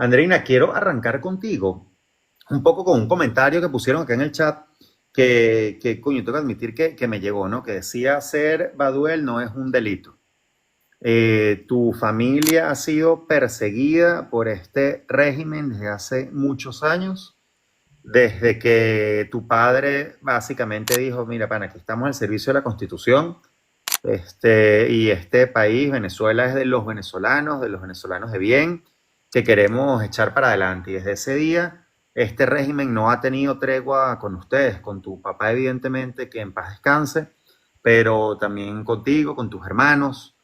Andreina, quiero arrancar contigo un poco con un comentario que pusieron acá en el chat que coño, tengo que admitir que me llegó, ¿no? Que decía, ser Baduel no es un delito. Tu familia ha sido perseguida por este régimen desde hace muchos años, desde que tu padre básicamente dijo, mira, pana, aquí estamos al servicio de la Constitución, y este país, Venezuela, es de los venezolanos de bien, que queremos echar para adelante. Y desde ese día, este régimen no ha tenido tregua con ustedes, con tu papá, evidentemente, que en paz descanse, pero también contigo, con tus hermanos.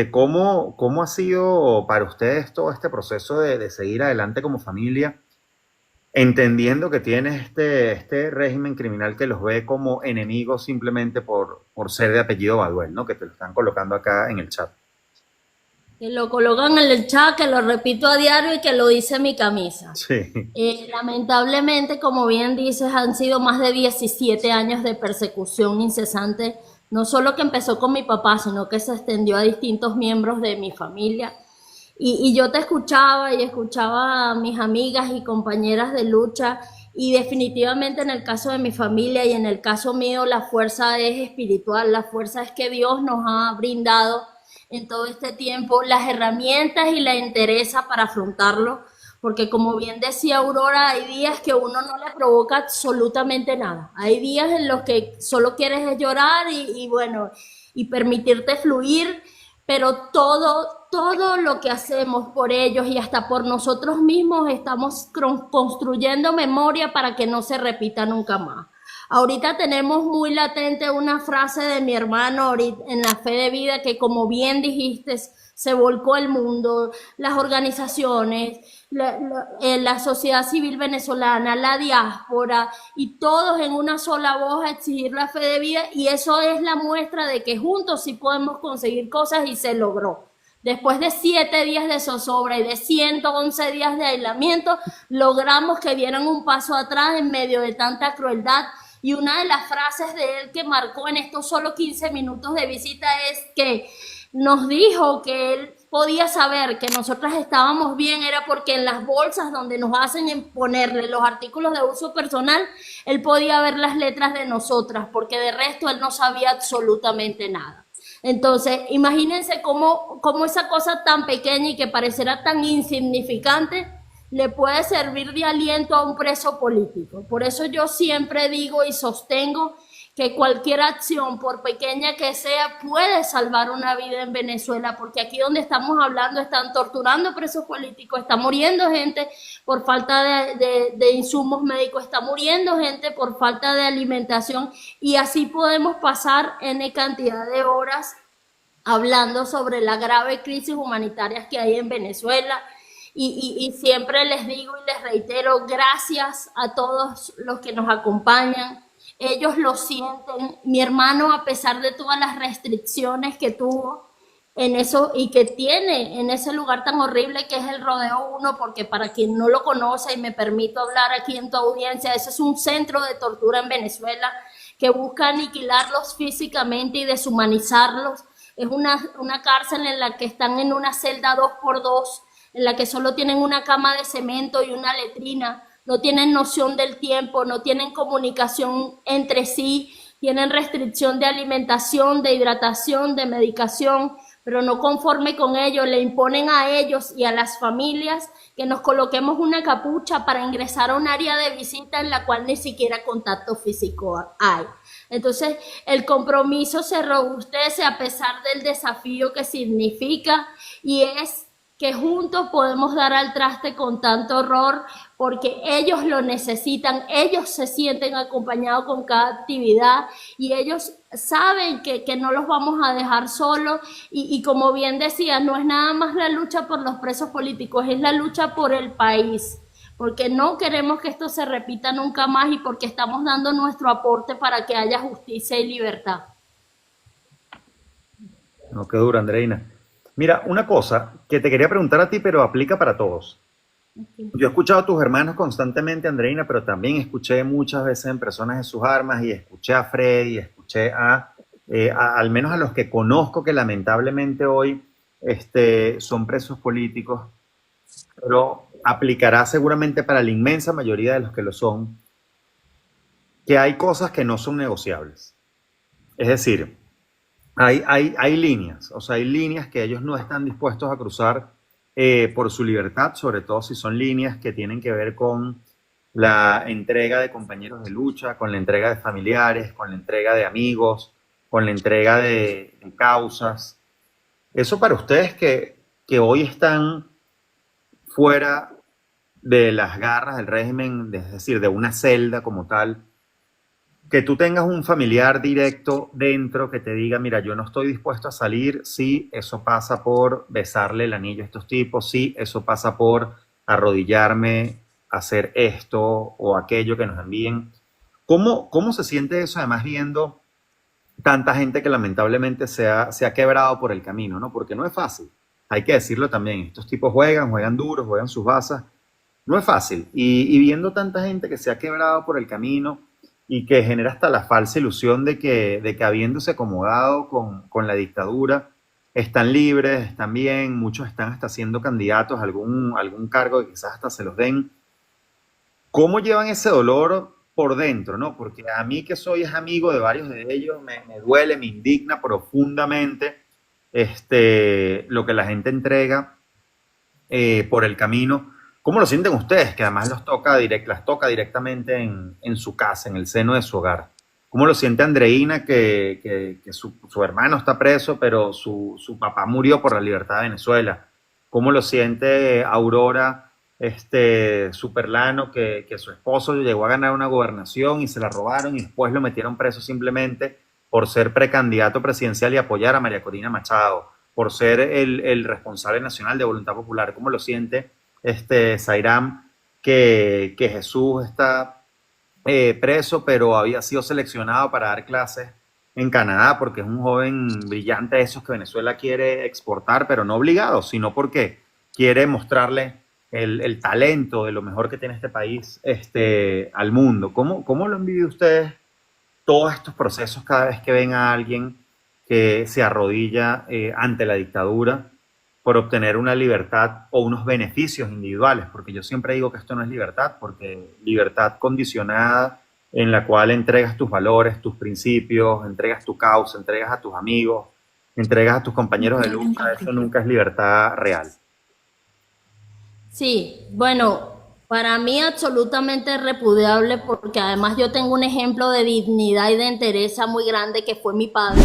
¿Cómo ha sido para ustedes todo este proceso de seguir adelante como familia, entendiendo que tienes este régimen criminal que los ve como enemigos simplemente por ser de apellido Baduel, ¿no? Que te lo están colocando acá en el chat. Que lo colocan en el chat, que lo repito a diario y que lo dice mi camisa. Sí, Lamentablemente, como bien dices, han sido más de 17 años de persecución incesante, no solo que empezó con mi papá, sino que se extendió a distintos miembros de mi familia. Y yo te escuchaba y escuchaba a mis amigas y compañeras de lucha y definitivamente en el caso de mi familia y en el caso mío la fuerza es espiritual, la fuerza es que Dios nos ha brindado en todo este tiempo las herramientas y la entereza para afrontarlo, porque como bien decía Aurora, hay días que uno no le provoca absolutamente nada, hay días en los que solo quieres es llorar y bueno, y permitirte fluir, pero todo lo que hacemos por ellos y hasta por nosotros mismos estamos construyendo memoria para que no se repita nunca más. Ahorita tenemos muy latente una frase de mi hermano en la fe de vida que, como bien dijiste, se volcó el mundo, las organizaciones, la sociedad civil venezolana, la diáspora y todos en una sola voz a exigir la fe de vida, y eso es la muestra de que juntos sí podemos conseguir cosas y se logró. Después de 7 días de zozobra y de 111 días de aislamiento, logramos que dieran un paso atrás en medio de tanta crueldad. Y una de las frases de él que marcó en estos solo 15 minutos de visita es que nos dijo que él podía saber que nosotras estábamos bien, era porque en las bolsas donde nos hacen ponerle los artículos de uso personal, él podía ver las letras de nosotras, porque de resto él no sabía absolutamente nada. Entonces, imagínense cómo esa cosa tan pequeña y que parecerá tan insignificante le puede servir de aliento a un preso político. Por eso yo siempre digo y sostengo que cualquier acción, por pequeña que sea, puede salvar una vida en Venezuela, porque aquí donde estamos hablando están torturando presos políticos, está muriendo gente por falta de insumos médicos, está muriendo gente por falta de alimentación, y así podemos pasar N cantidad de horas hablando sobre la grave crisis humanitaria que hay en Venezuela. Y siempre les digo y les reitero, gracias a todos los que nos acompañan. Ellos lo sienten. Mi hermano, a pesar de todas las restricciones que tuvo en eso y que tiene en ese lugar tan horrible que es el Rodeo Uno, porque para quien no lo conoce y me permito hablar aquí en tu audiencia, ese es un centro de tortura en Venezuela que busca aniquilarlos físicamente y deshumanizarlos. Es una cárcel en la que están en una celda 2x2, en la que solo tienen una cama de cemento y una letrina, no tienen noción del tiempo, no tienen comunicación entre sí, tienen restricción de alimentación, de hidratación, de medicación, pero no conforme con ello, le imponen a ellos y a las familias que nos coloquemos una capucha para ingresar a un área de visita en la cual ni siquiera contacto físico hay. Entonces, el compromiso se robustece a pesar del desafío que significa, y es que juntos podemos dar al traste con tanto horror, porque ellos lo necesitan, ellos se sienten acompañados con cada actividad y ellos saben que no los vamos a dejar solos, y como bien decía, no es nada más la lucha por los presos políticos, es la lucha por el país, porque no queremos que esto se repita nunca más y porque estamos dando nuestro aporte para que haya justicia y libertad. no, qué duro, Andreina. Mira, una cosa que te quería preguntar a ti, pero aplica para todos. Yo he escuchado a tus hermanos constantemente, Andreina, pero también escuché muchas veces en Personas de sus Armas y escuché a Freddy, escuché al menos a los que conozco que lamentablemente hoy son presos políticos. pero aplicará seguramente para la inmensa mayoría de los que lo son, que hay cosas que no son negociables. Es decir, hay líneas, o sea, hay líneas que ellos no están dispuestos a cruzar por su libertad, sobre todo si son líneas que tienen que ver con la entrega de compañeros de lucha, con la entrega de familiares, con la entrega de amigos, con la entrega de causas. Eso para ustedes que hoy están fuera de las garras del régimen, es decir, de una celda como tal, que tú tengas un familiar directo dentro que te diga, mira, yo no estoy dispuesto a salir, sí, eso pasa por besarle el anillo a estos tipos, sí, eso pasa por arrodillarme, hacer esto o aquello que nos envíen. ¿Cómo se siente eso además viendo tanta gente que lamentablemente se ha quebrado por el camino, ¿no? Porque no es fácil, hay que decirlo también, estos tipos juegan duros, juegan sus basas, no es fácil. Y viendo tanta gente que se ha quebrado por el camino y que genera hasta la falsa ilusión de que habiéndose acomodado con la dictadura, están libres, están bien, muchos están hasta siendo candidatos a algún cargo que quizás hasta se los den. ¿Cómo llevan ese dolor por dentro, no? Porque a mí que soy es amigo de varios de ellos, me duele, me indigna profundamente lo que la gente entrega por el camino. ¿Cómo lo sienten ustedes? Que además las toca directamente en su casa, en el seno de su hogar. ¿Cómo lo siente Andreina, que su hermano está preso, pero su papá murió por la libertad de Venezuela? ¿Cómo lo siente Aurora, Superlano, que su esposo llegó a ganar una gobernación y se la robaron y después lo metieron preso simplemente por ser precandidato presidencial y apoyar a María Corina Machado, por ser el responsable nacional de Voluntad Popular? ¿Cómo lo siente Zairam, que Jesús está preso, pero había sido seleccionado para dar clases en Canadá porque es un joven brillante de esos que Venezuela quiere exportar, pero no obligado, sino porque quiere mostrarle el talento de lo mejor que tiene este país al mundo? ¿Cómo lo han vivido ustedes todos estos procesos cada vez que ven a alguien que se arrodilla ante la dictadura por obtener una libertad o unos beneficios individuales? Porque yo siempre digo que esto no es libertad, porque libertad condicionada en la cual entregas tus valores, tus principios, entregas tu causa, entregas a tus amigos, entregas a tus compañeros de lucha, eso nunca es libertad real. Sí, bueno, para mí absolutamente repudiable porque además yo tengo un ejemplo de dignidad y de entereza muy grande que fue mi padre,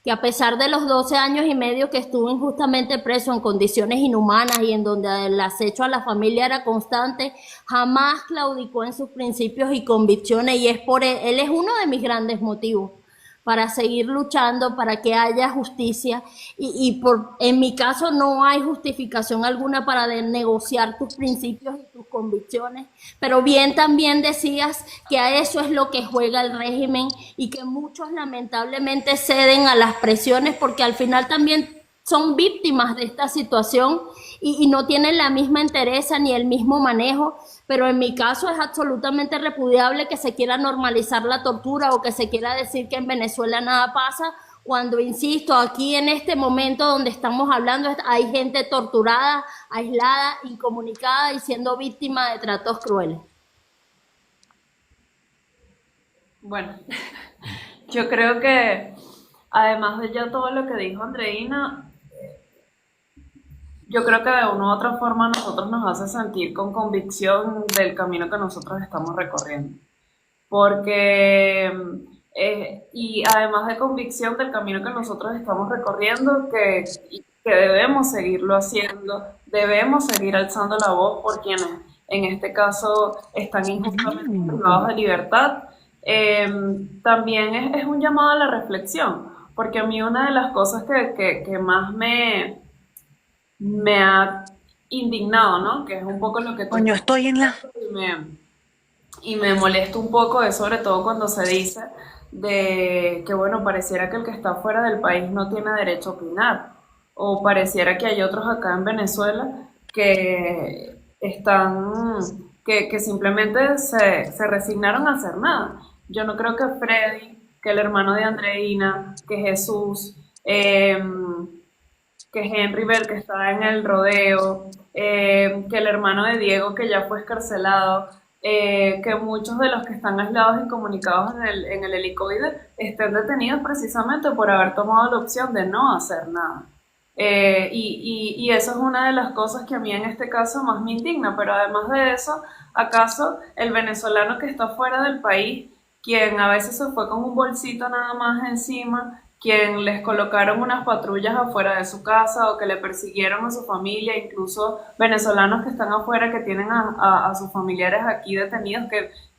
que a pesar de los 12 años y medio que estuvo injustamente preso en condiciones inhumanas y en donde el acecho a la familia era constante, jamás claudicó en sus principios y convicciones y es por él es uno de mis grandes motivos para seguir luchando, para que haya justicia en mi caso no hay justificación alguna para negociar tus principios y tus convicciones, pero bien también decías que a eso es lo que juega el régimen y que muchos lamentablemente ceden a las presiones porque al final también son víctimas de esta situación y no tienen la misma entereza ni el mismo manejo, pero en mi caso es absolutamente repudiable que se quiera normalizar la tortura o que se quiera decir que en Venezuela nada pasa, cuando, insisto, aquí en este momento donde estamos hablando hay gente torturada, aislada, incomunicada y siendo víctima de tratos crueles. Bueno, yo creo que además de ya todo lo que dijo Andreina, yo creo que de una u otra forma a nosotros nos hace sentir con convicción del camino que nosotros estamos recorriendo. Porque, y además de convicción del camino que nosotros estamos recorriendo, que debemos seguirlo haciendo, debemos seguir alzando la voz por quienes en este caso están injustamente privados de libertad, también es un llamado a la reflexión, porque a mí una de las cosas que más me ha indignado, ¿no? Que es un poco lo que tú... Coño, estoy en la... Y me molesta un poco, es sobre todo cuando se dice de que, bueno, pareciera que el que está fuera del país no tiene derecho a opinar, o pareciera que hay otros acá en Venezuela que están, que simplemente se resignaron a hacer nada. Yo no creo que Freddy, que el hermano de Andreina, que Jesús, que Henry Bell, que está en el rodeo, que el hermano de Diego, que ya fue escarcelado, que muchos de los que están aislados y comunicados en el helicoide estén detenidos precisamente por haber tomado la opción de no hacer nada. Y eso es una de las cosas que a mí en este caso más me indigna, pero además de eso, ¿acaso el venezolano que está fuera del país, quien a veces se fue con un bolsito nada más encima, quien les colocaron unas patrullas afuera de su casa o que le persiguieron a su familia, incluso venezolanos que están afuera que tienen a sus familiares aquí detenidos,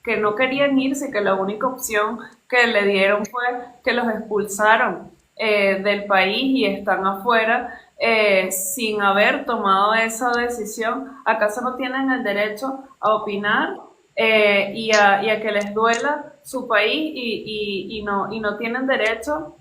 que no querían irse y que la única opción que le dieron fue que los expulsaron del país y están afuera sin haber tomado esa decisión? ¿Acaso no tienen el derecho a opinar y a que les duela su país y no tienen derecho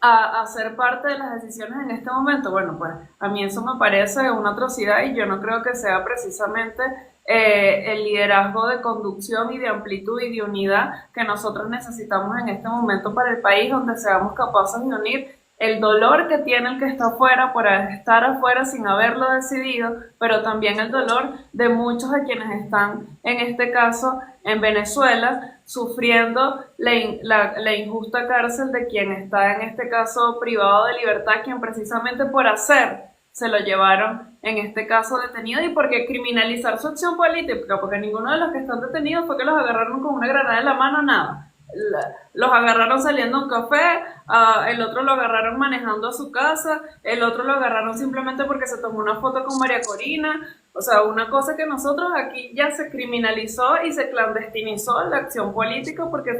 a ser parte de las decisiones en este momento? Bueno, pues a mí eso me parece una atrocidad y yo no creo que sea precisamente el liderazgo de conducción y de amplitud y de unidad que nosotros necesitamos en este momento para el país, donde seamos capaces de unir el dolor que tiene el que está afuera por estar afuera sin haberlo decidido, pero también el dolor de muchos de quienes están, en este caso, en Venezuela, sufriendo la injusta cárcel de quien está, en este caso, privado de libertad, quien precisamente por hacer se lo llevaron, en este caso, detenido. ¿Y por qué criminalizar su acción política? Porque ninguno de los que están detenidos fue que los agarraron con una granada en la mano, nada. Los agarraron saliendo a un café, el otro lo agarraron manejando a su casa, el otro lo agarraron simplemente porque se tomó una foto con María Corina. O sea, una cosa que nosotros aquí ya se criminalizó y se clandestinizó la acción política porque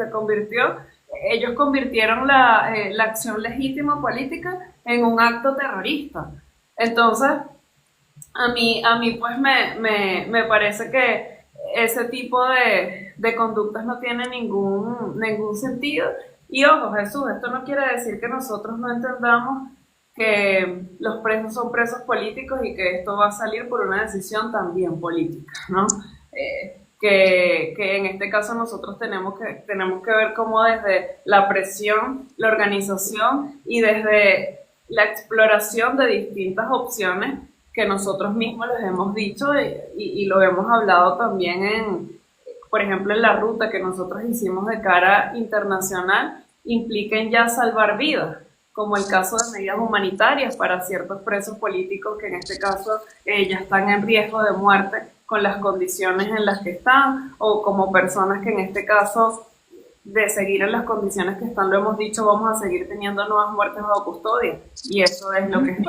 ellos convirtieron la acción legítima política en un acto terrorista. Entonces, a mí pues me parece que ese tipo de conductas no tiene ningún sentido. Y ojo, Jesús, esto no quiere decir que nosotros no entendamos que los presos son presos políticos y que esto va a salir por una decisión también política, ¿no? Que en este caso nosotros tenemos que ver cómo desde la presión, la organización y desde la exploración de distintas opciones que nosotros mismos les hemos dicho y lo hemos hablado también por ejemplo, en la ruta que nosotros hicimos de cara internacional, impliquen ya salvar vidas, como el caso de medidas humanitarias para ciertos presos políticos que en este caso ya están en riesgo de muerte con las condiciones en las que están, o como personas que en este caso, de seguir en las condiciones que están, lo hemos dicho, vamos a seguir teniendo nuevas muertes bajo custodia, y eso es lo que es,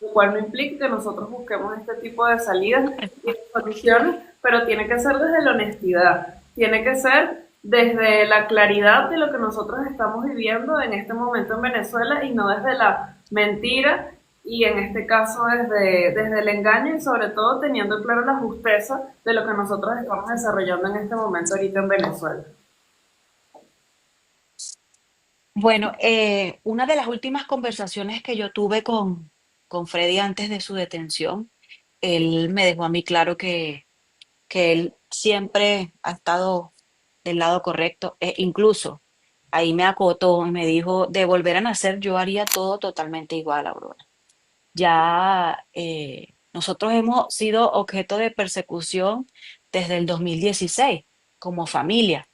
lo cual no implica que nosotros busquemos este tipo de salidas y soluciones, pero tiene que ser desde la honestidad, tiene que ser desde la claridad de lo que nosotros estamos viviendo en este momento en Venezuela y no desde la mentira y en este caso desde el engaño y sobre todo teniendo claro la justeza de lo que nosotros estamos desarrollando en este momento ahorita en Venezuela. Bueno, una de las últimas conversaciones que yo tuve con Freddy antes de su detención, él me dejó a mí claro que él siempre ha estado del lado correcto, e incluso ahí me acotó y me dijo, de volver a nacer yo haría todo totalmente igual, Aurora. Ya nosotros hemos sido objeto de persecución desde el 2016 como familia.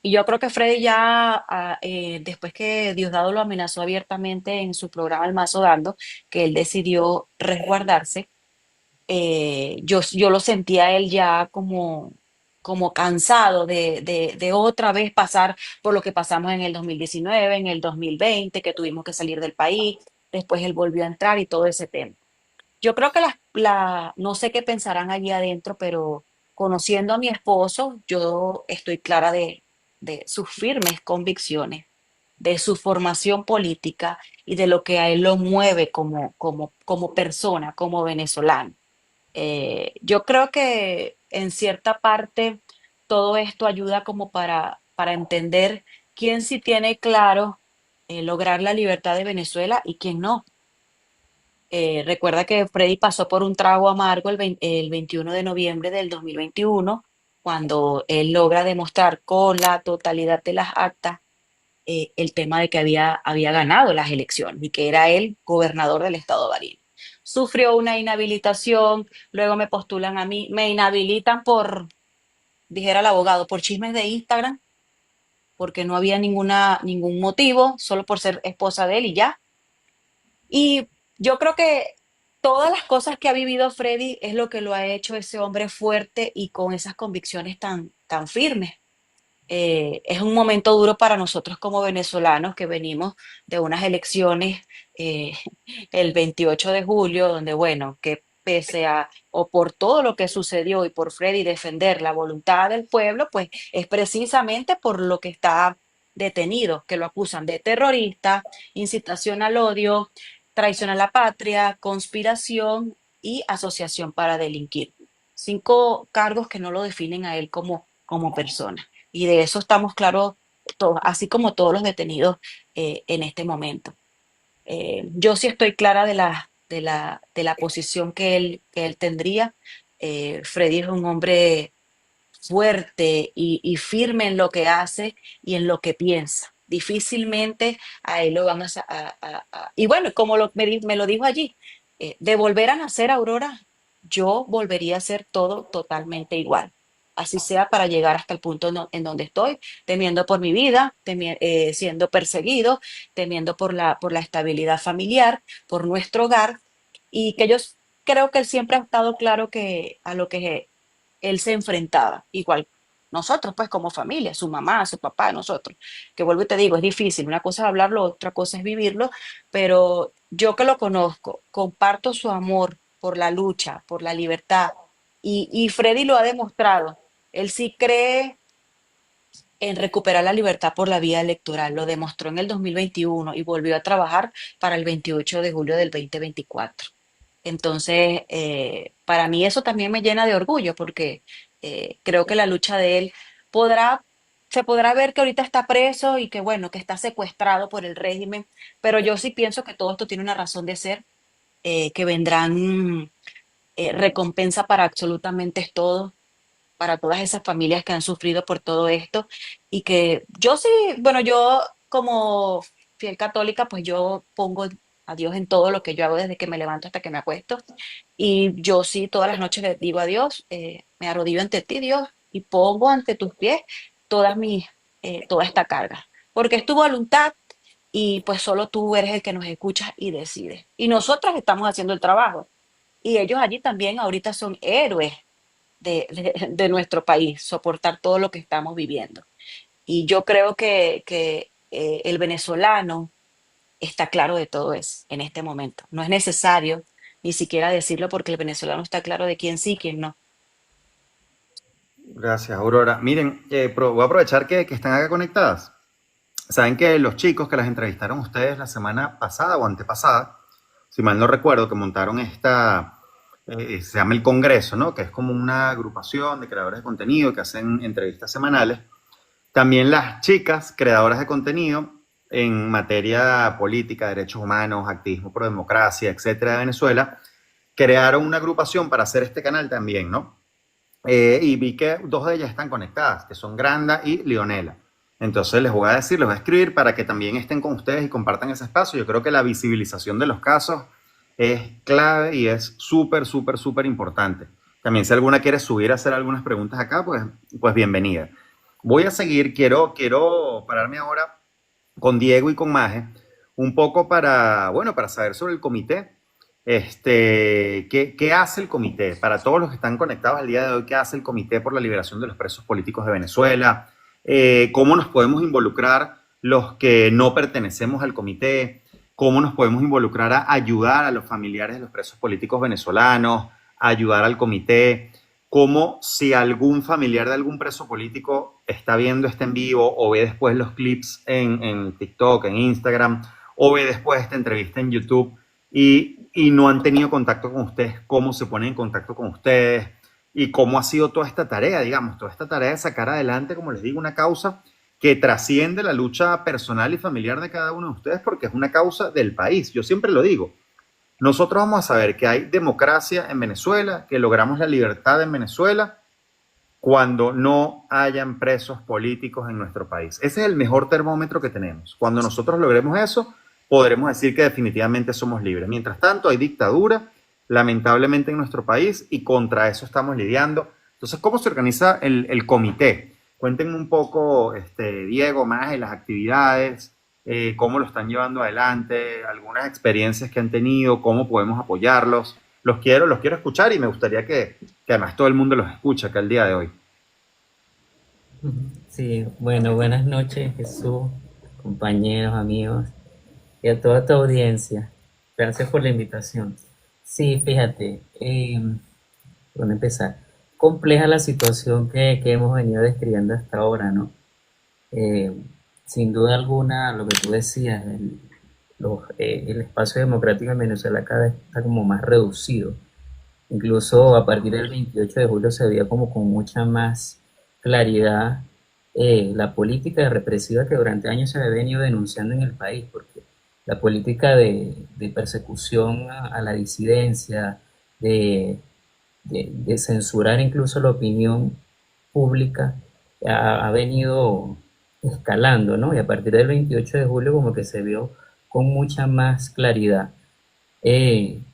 Y yo creo que Freddy ya, después que Diosdado lo amenazó abiertamente en su programa El Mazo Dando, que él decidió resguardarse, yo lo sentía a él ya como cansado de otra vez pasar por lo que pasamos en el 2019, en el 2020, que tuvimos que salir del país, después él volvió a entrar y todo ese tema. Yo creo que no sé qué pensarán allí adentro, pero conociendo a mi esposo, yo estoy clara de sus firmes convicciones, de su formación política y de lo que a él lo mueve como persona, como venezolano. Yo creo que en cierta parte todo esto ayuda como para entender quién sí tiene claro lograr la libertad de Venezuela y quién no. Recuerda que Freddy pasó por un trago amargo el 21 de noviembre del 2021, cuando él logra demostrar con la totalidad de las actas el tema de que había ganado las elecciones y que era el gobernador del estado de Barinas. Sufrió una inhabilitación, luego me postulan a mí, me inhabilitan por, dijera el abogado, por chismes de Instagram, porque no había ningún motivo, solo por ser esposa de él y ya. Y yo creo que todas las cosas que ha vivido Freddy es lo que lo ha hecho ese hombre fuerte y con esas convicciones tan firmes. Es un momento duro para nosotros como venezolanos que venimos de unas elecciones eh, el 28 de julio, donde, bueno, que pese a, o por todo lo que sucedió y por Freddy defender la voluntad del pueblo, pues es precisamente por lo que está detenido, que lo acusan de terrorista, incitación al odio, traición a la patria, conspiración y asociación para delinquir. 5 cargos que no lo definen a él como persona. Y de eso estamos claros todos, así como todos los detenidos en este momento. Yo sí estoy clara de la posición que él tendría. Freddy es un hombre fuerte y firme en lo que hace y en lo que piensa. Difícilmente a él lo van y bueno, como me lo dijo allí, de volver a nacer, Aurora, yo volvería a hacer todo totalmente igual. Así sea para llegar hasta el punto en donde estoy, temiendo por mi vida, siendo perseguido, temiendo por la estabilidad familiar, por nuestro hogar, y que yo creo que él siempre ha estado claro que a lo que él se enfrentaba, igual nosotros, pues como familia, su mamá, su papá, nosotros, que vuelvo y te digo, es difícil, una cosa es hablarlo, otra cosa es vivirlo, pero yo que lo conozco, comparto su amor por la lucha, por la libertad, y Freddy lo ha demostrado, él sí cree en recuperar la libertad por la vía electoral, lo demostró en el 2021 y volvió a trabajar para el 28 de julio del 2024. Entonces, para mí eso también me llena de orgullo porque creo que la lucha de él podrá, se podrá ver que ahorita está preso y que bueno, que está secuestrado por el régimen, pero yo sí pienso que todo esto tiene una razón de ser, que vendrán recompensa para absolutamente todo, para todas esas familias que han sufrido por todo esto y que yo sí, bueno, yo como fiel católica, pues yo pongo a Dios en todo lo que yo hago desde que me levanto hasta que me acuesto y yo sí todas las noches le digo a Dios, me arrodillo ante ti, Dios, y pongo ante tus pies toda esta carga, porque es tu voluntad y pues solo tú eres el que nos escucha y decide. Y nosotros estamos haciendo el trabajo. Y ellos allí también ahorita son héroes de nuestro país, soportar todo lo que estamos viviendo. Y yo creo que el venezolano está claro de todo eso en este momento. No es necesario ni siquiera decirlo porque el venezolano está claro de quién sí, quién no. Gracias, Aurora. Miren, voy a aprovechar que están acá conectadas. Saben que los chicos que las entrevistaron ustedes la semana pasada o antepasada, si mal no recuerdo, que montaron se llama el Congreso, ¿no? Que es como una agrupación de creadores de contenido que hacen entrevistas semanales. También las chicas creadoras de contenido en materia política, derechos humanos, activismo por democracia, etcétera, de Venezuela, crearon una agrupación para hacer este canal también, ¿no? Y vi que dos de ellas están conectadas, que son Granda y Leonela. Entonces les voy a decir, les voy a escribir para que también estén con ustedes y compartan ese espacio. Yo creo que la visibilización de los casos es clave y es súper, súper, súper importante. También si alguna quiere subir a hacer algunas preguntas acá, pues bienvenida. Voy a seguir, quiero pararme ahora con Diego y con Maje, un poco para saber sobre el comité. ¿Qué hace el comité? Para todos los que están conectados al día de hoy, ¿qué hace el Comité por la Liberación de los Presos Políticos de Venezuela? ¿Cómo nos podemos involucrar los que no pertenecemos al comité? ¿Cómo nos podemos involucrar a ayudar a los familiares de los presos políticos venezolanos, a ayudar al comité? ¿Cómo si algún familiar de algún preso político está viendo este en vivo o ve después los clips en TikTok, en Instagram, o ve después esta entrevista en YouTube y no han tenido contacto con ustedes, cómo se ponen en contacto con ustedes y cómo ha sido toda esta tarea, digamos, toda esta tarea de sacar adelante, como les digo, una causa que trasciende la lucha personal y familiar de cada uno de ustedes porque es una causa del país. Yo siempre lo digo, nosotros vamos a saber que hay democracia en Venezuela, que logramos la libertad en Venezuela cuando no hayan presos políticos en nuestro país. Ese es el mejor termómetro que tenemos. Cuando nosotros logremos eso, podremos decir que definitivamente somos libres. Mientras tanto, hay dictadura, lamentablemente, en nuestro país y contra eso estamos lidiando. Entonces, ¿cómo se organiza el comité? Cuéntenme un poco, Diego, más de las actividades, cómo lo están llevando adelante, algunas experiencias que han tenido, cómo podemos apoyarlos. Los quiero escuchar y me gustaría que además todo el mundo los escucha acá el día de hoy. Sí, bueno, buenas noches, Jesús, compañeros, amigos y a toda tu audiencia. Gracias por la invitación. Sí, fíjate, ¿por empezar? Compleja la situación que hemos venido describiendo hasta ahora, ¿no? Eh, Sin duda alguna, lo que tú decías, el espacio democrático en Venezuela cada vez está como más reducido. Incluso a partir del 28 de julio se veía como con mucha más claridad la política represiva que durante años se había venido denunciando en el país, porque la política de persecución a la disidencia, de, de censurar incluso la opinión pública, ha venido escalando, ¿no? Y a partir del 28 de julio como que se vio con mucha más claridad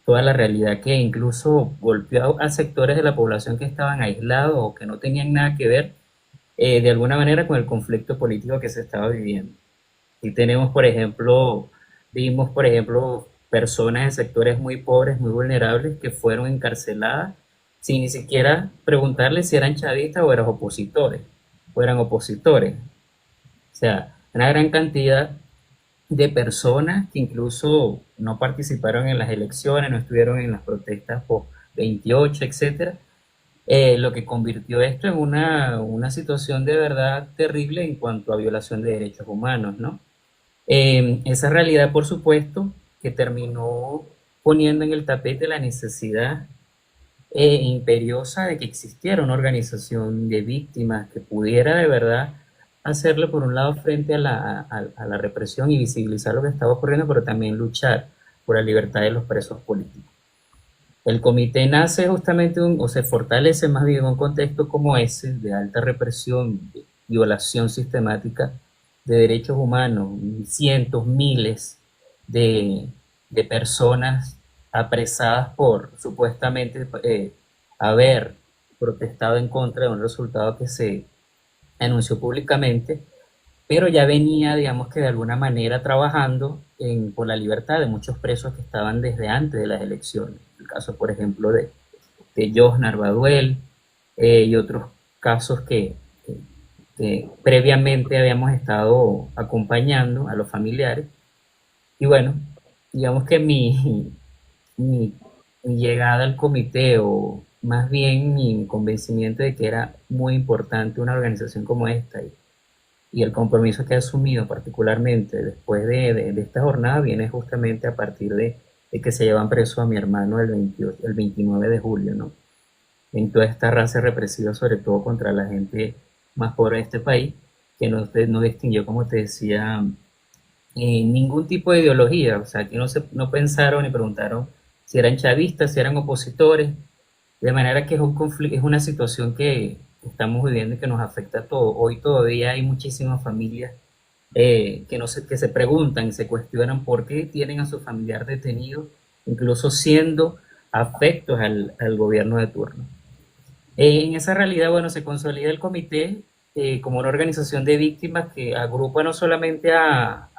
toda la realidad que incluso golpeó a sectores de la población que estaban aislados o que no tenían nada que ver de alguna manera con el conflicto político que se estaba viviendo. Y tenemos, por ejemplo, vimos, por ejemplo, personas en sectores muy pobres, muy vulnerables, que fueron encarceladas sin ni siquiera preguntarles si eran chavistas o eran opositores. O sea, una gran cantidad de personas que incluso no participaron en las elecciones, no estuvieron en las protestas por 28, etcétera, lo que convirtió esto en una situación de verdad terrible en cuanto a violación de derechos humanos, ¿no? Esa realidad, por supuesto, que terminó poniendo en el tapete la necesidad imperiosa de que existiera una organización de víctimas que pudiera de verdad hacerlo por un lado frente a a la represión y visibilizar lo que estaba ocurriendo, pero también luchar por la libertad de los presos políticos. El comité nace justamente o se fortalece más bien en un contexto como ese, de alta represión, de violación sistemática de derechos humanos, cientos, miles de, de personas apresadas por supuestamente haber protestado en contra de un resultado que se anunció públicamente, pero ya venía, digamos que de alguna manera trabajando por la libertad de muchos presos que estaban desde antes de las elecciones. El caso, por ejemplo, de Josnar Baduel y otros casos que previamente habíamos estado acompañando a los familiares. Y bueno, digamos que mi llegada al comité, o más bien mi convencimiento de que era muy importante una organización como esta y el compromiso que he asumido particularmente después de esta jornada viene justamente a partir de que se llevan preso a mi hermano el 29 de julio, ¿no? En toda esta raza represiva, sobre todo contra la gente más pobre de este país, que no distinguió, como te decía, ningún tipo de ideología. O sea, que no pensaron ni preguntaron si eran chavistas, si eran opositores, de manera que es un conflicto, es una situación que estamos viviendo y que nos afecta a todos. Hoy todavía hay muchísimas familias que se preguntan y se cuestionan por qué tienen a su familiar detenido, incluso siendo afectos al gobierno de turno. En esa realidad, bueno, se consolida el comité como una organización de víctimas que agrupa no solamente a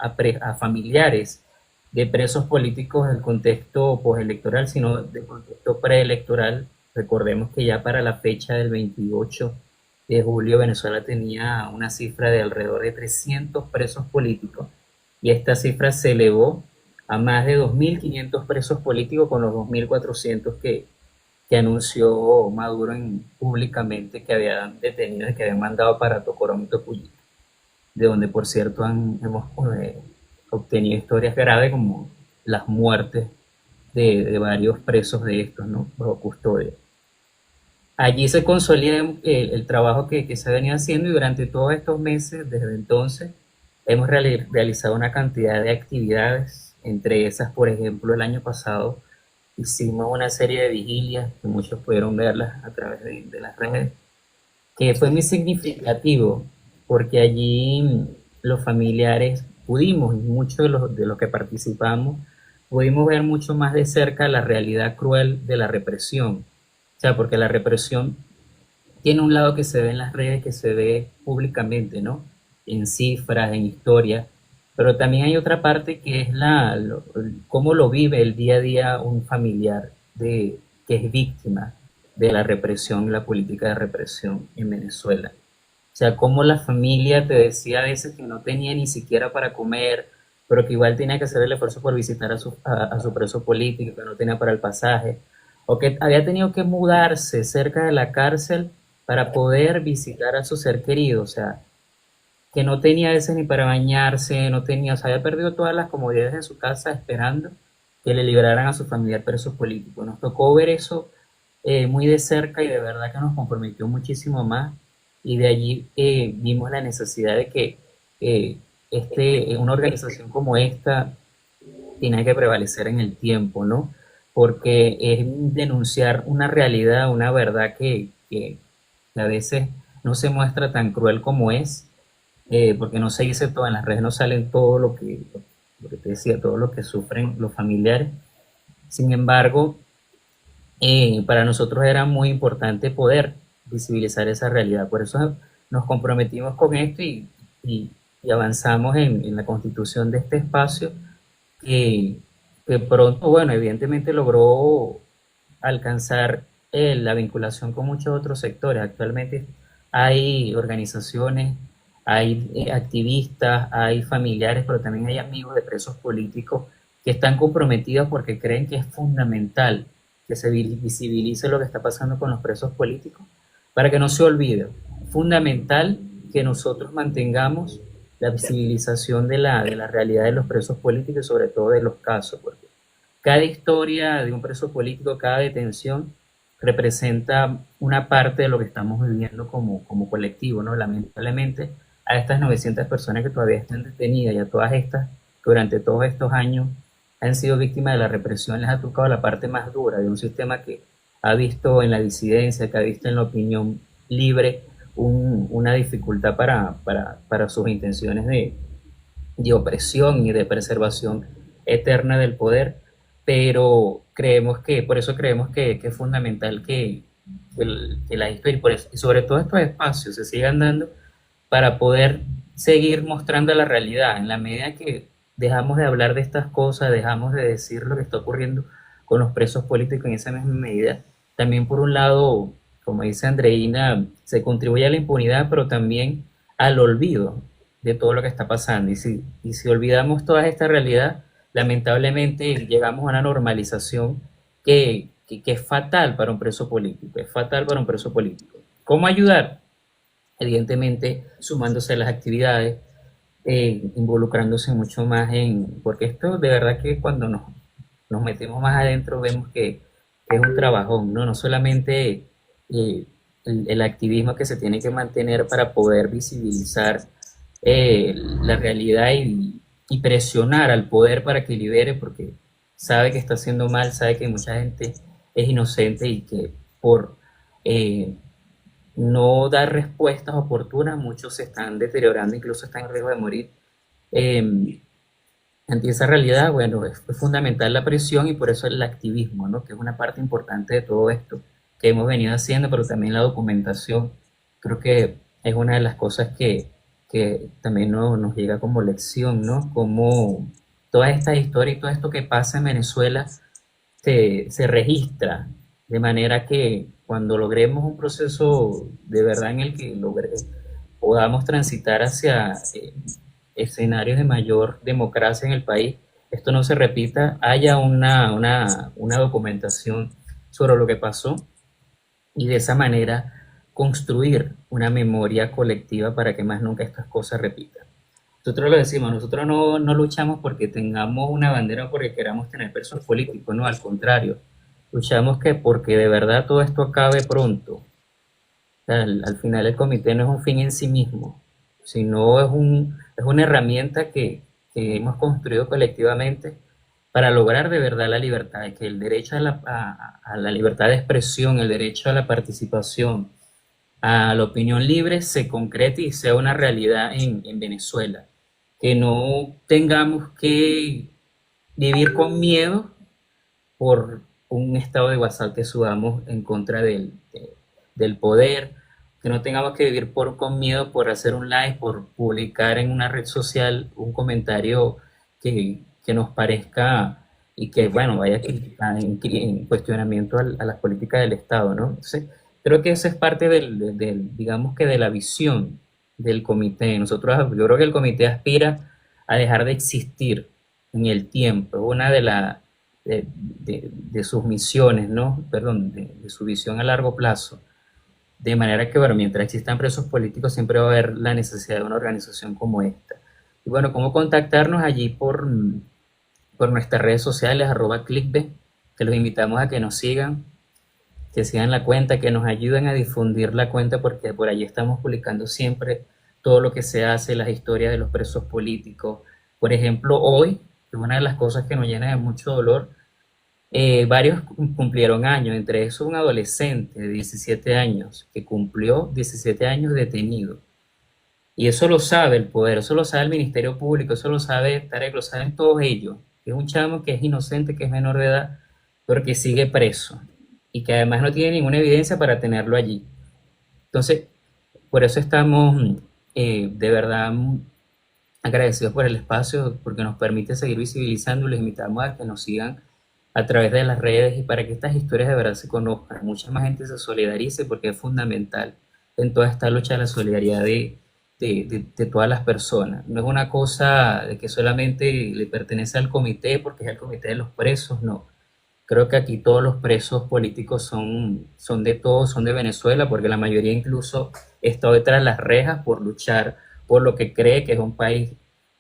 familiares de presos políticos del contexto postelectoral, sino del contexto preelectoral. Recordemos que ya para la fecha del 28 de julio Venezuela tenía una cifra de alrededor de 300 presos políticos y esta cifra se elevó a más de 2.500 presos políticos con los 2.400 que anunció Maduro públicamente que habían detenido y que habían mandado para Tocorón y Tocuyo, de donde por cierto hemos obtenido historias graves como las muertes de varios presos de estos, ¿no? Bajo custodia. Allí se consolida el trabajo que se ha venido haciendo y durante todos estos meses, desde entonces, hemos realizado una cantidad de actividades, entre esas, por ejemplo, el año pasado hicimos una serie de vigilias que muchos pudieron verlas a través de las redes, que fue muy significativo, porque allí los familiares pudimos, y muchos de los que participamos, pudimos ver mucho más de cerca la realidad cruel de la represión. O sea, porque la represión tiene un lado que se ve en las redes, que se ve públicamente, ¿no? En cifras, en historia, pero también hay otra parte que es cómo lo vive el día a día un familiar que es víctima de la represión, la política de represión en Venezuela. O sea, cómo la familia te decía a veces que no tenía ni siquiera para comer, pero que igual tenía que hacer el esfuerzo por visitar a su preso político, que no tenía para el pasaje, o que había tenido que mudarse cerca de la cárcel para poder visitar a su ser querido. O sea, que no tenía a veces ni para bañarse, no tenía, o sea, había perdido todas las comodidades de su casa esperando que le liberaran a su familiar preso político. Nos tocó ver eso muy de cerca y de verdad que nos comprometió muchísimo más, y de allí vimos la necesidad de que una organización como esta tiene que prevalecer en el tiempo, ¿no? Porque es denunciar una realidad, una verdad que a veces no se muestra tan cruel como es, porque no se dice todo, en las redes no salen todo lo que te decía, todo lo que sufren los familiares. Sin embargo, para nosotros era muy importante poder visibilizar esa realidad. Por eso nos comprometimos con esto y avanzamos en la constitución de este espacio que, que pronto, bueno, evidentemente logró alcanzar la vinculación con muchos otros sectores. Actualmente hay organizaciones, hay activistas, hay familiares, pero también hay amigos de presos políticos que están comprometidos porque creen que es fundamental que se visibilice lo que está pasando con los presos políticos para que no se olvide. Fundamental que nosotros mantengamos la visibilización de la realidad de los presos políticos y sobre todo de los casos, porque cada historia de un preso político, cada detención representa una parte de lo que estamos viviendo como colectivo, ¿no? Lamentablemente, a estas 900 personas que todavía están detenidas y a todas estas que durante todos estos años han sido víctimas de la represión, les ha tocado la parte más dura de un sistema que ha visto en la disidencia, que ha visto en la opinión libre una dificultad para sus intenciones de opresión y de preservación eterna del poder, pero por eso creemos que es fundamental que la historia y sobre todo estos espacios se sigan dando para poder seguir mostrando la realidad. En la medida que dejamos de hablar de estas cosas, dejamos de decir lo que está ocurriendo con los presos políticos en esa misma medida, también por un lado, como dice Andreina, se contribuye a la impunidad, pero también al olvido de todo lo que está pasando. Y si olvidamos toda esta realidad, lamentablemente llegamos a una normalización que es fatal para un preso político, es fatal para un preso político. ¿Cómo ayudar? Evidentemente sumándose a las actividades, involucrándose mucho más porque esto de verdad que cuando nos metemos más adentro vemos que es un trabajón, ¿no? No solamente el activismo que se tiene que mantener para poder visibilizar la realidad y presionar al poder para que libere, porque sabe que está haciendo mal, sabe que mucha gente es inocente y que por no dar respuestas oportunas muchos se están deteriorando, incluso están en riesgo de morir. Eh, Ante esa realidad, bueno, es fundamental la presión y por eso el activismo, ¿no? Que es una parte importante de todo esto que hemos venido haciendo, pero también la documentación. Creo que es una de las cosas que también nos llega como lección, ¿no? Como toda esta historia y todo esto que pasa en Venezuela se registra, de manera que cuando logremos un proceso de verdad en el que podamos transitar hacia escenarios de mayor democracia en el país, esto no se repita, haya una documentación sobre lo que pasó y de esa manera construir una memoria colectiva para que más nunca estas cosas repitan. Nosotros lo decimos, nosotros no luchamos porque tengamos una bandera o porque queramos tener presos políticos, no, al contrario, luchamos porque de verdad todo esto acabe pronto. O sea, al final el comité no es un fin en sí mismo, sino es una herramienta que hemos construido colectivamente para lograr de verdad la libertad, que el derecho a la libertad de expresión, el derecho a la participación, a la opinión libre se concrete y sea una realidad en Venezuela. Que no tengamos que vivir con miedo por un estado de WhatsApp que subamos en contra del poder, que no tengamos que vivir con miedo por hacer un live, por publicar en una red social un comentario que nos parezca y que, bueno, vaya en cuestionamiento a las políticas del Estado, ¿no? Entonces, creo que esa es parte digamos que de la visión del comité. Yo creo que el comité aspira a dejar de existir en el tiempo. Una de sus misiones, ¿no? Perdón, de su visión a largo plazo. De manera que, bueno, mientras existan presos políticos, siempre va a haber la necesidad de una organización como esta. Y bueno, ¿cómo contactarnos? Allí por nuestras redes sociales, @clickbe, que los invitamos a que nos sigan, que sigan la cuenta, que nos ayuden a difundir la cuenta, porque por allí estamos publicando siempre todo lo que se hace, las historias de los presos políticos. Por ejemplo, hoy, que es una de las cosas que nos llena de mucho dolor, varios cumplieron años, entre esos un adolescente de 17 años, que cumplió 17 años detenido. Y eso lo sabe el poder, eso lo sabe el Ministerio Público, eso lo sabe Tarek, lo saben todos ellos. Es un chamo que es inocente, que es menor de edad, pero que sigue preso y que además no tiene ninguna evidencia para tenerlo allí. Entonces, por eso estamos de verdad agradecidos por el espacio, porque nos permite seguir visibilizando y les invitamos a que nos sigan a través de las redes y para que estas historias de verdad se conozcan, mucha más gente se solidarice, porque es fundamental en toda esta lucha la solidaridad de todas las personas. No es una cosa de que solamente le pertenece al comité porque es el comité de los presos, no. Creo que aquí todos los presos políticos son de todos, son de Venezuela, porque la mayoría incluso está detrás de las rejas por luchar por lo que cree que es un país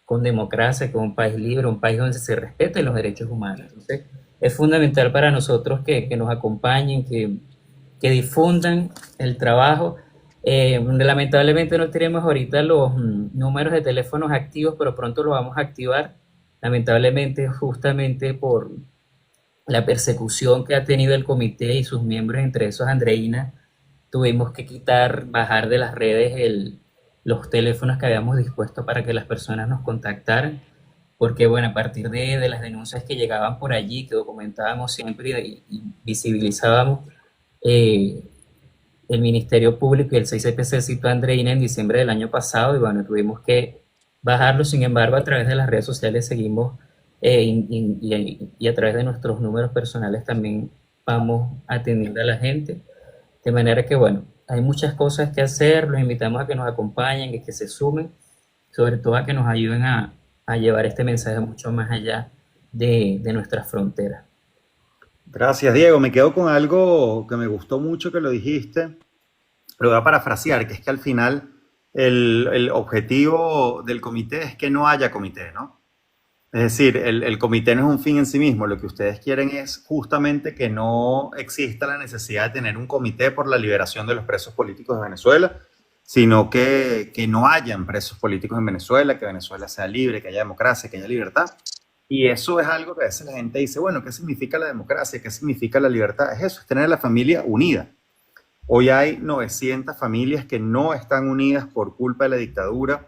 con democracia, que es un país libre, un país donde se respeten los derechos humanos. Entonces, es fundamental para nosotros que nos acompañen, que difundan el trabajo. Lamentablemente no tenemos ahorita los números de teléfonos activos, pero pronto lo vamos a activar. Lamentablemente, justamente por la persecución que ha tenido el comité y sus miembros, entre esos Andreina, tuvimos que bajar de las redes los teléfonos que habíamos dispuesto para que las personas nos contactaran, porque bueno, a partir de las denuncias que llegaban por allí, que documentábamos siempre y visibilizábamos, el Ministerio Público y el 6CPC citó a Andreina en diciembre del año pasado y bueno, tuvimos que bajarlo. Sin embargo, a través de las redes sociales seguimos y a través de nuestros números personales también vamos atendiendo a la gente. De manera que, bueno, hay muchas cosas que hacer, los invitamos a que nos acompañen y que se sumen, sobre todo a que nos ayuden a llevar este mensaje mucho más allá de nuestras fronteras. Gracias, Diego. Me quedo con algo que me gustó mucho que lo dijiste. Lo voy a parafrasear, que es que al final el objetivo del comité es que no haya comité, ¿no? Es decir, el comité no es un fin en sí mismo. Lo que ustedes quieren es justamente que no exista la necesidad de tener un comité por la liberación de los presos políticos de Venezuela, sino que no hayan presos políticos en Venezuela, que Venezuela sea libre, que haya democracia, que haya libertad. Y eso es algo que a veces la gente dice, bueno, ¿qué significa la democracia? ¿Qué significa la libertad? Es eso, es tener a la familia unida. Hoy hay 900 familias que no están unidas por culpa de la dictadura,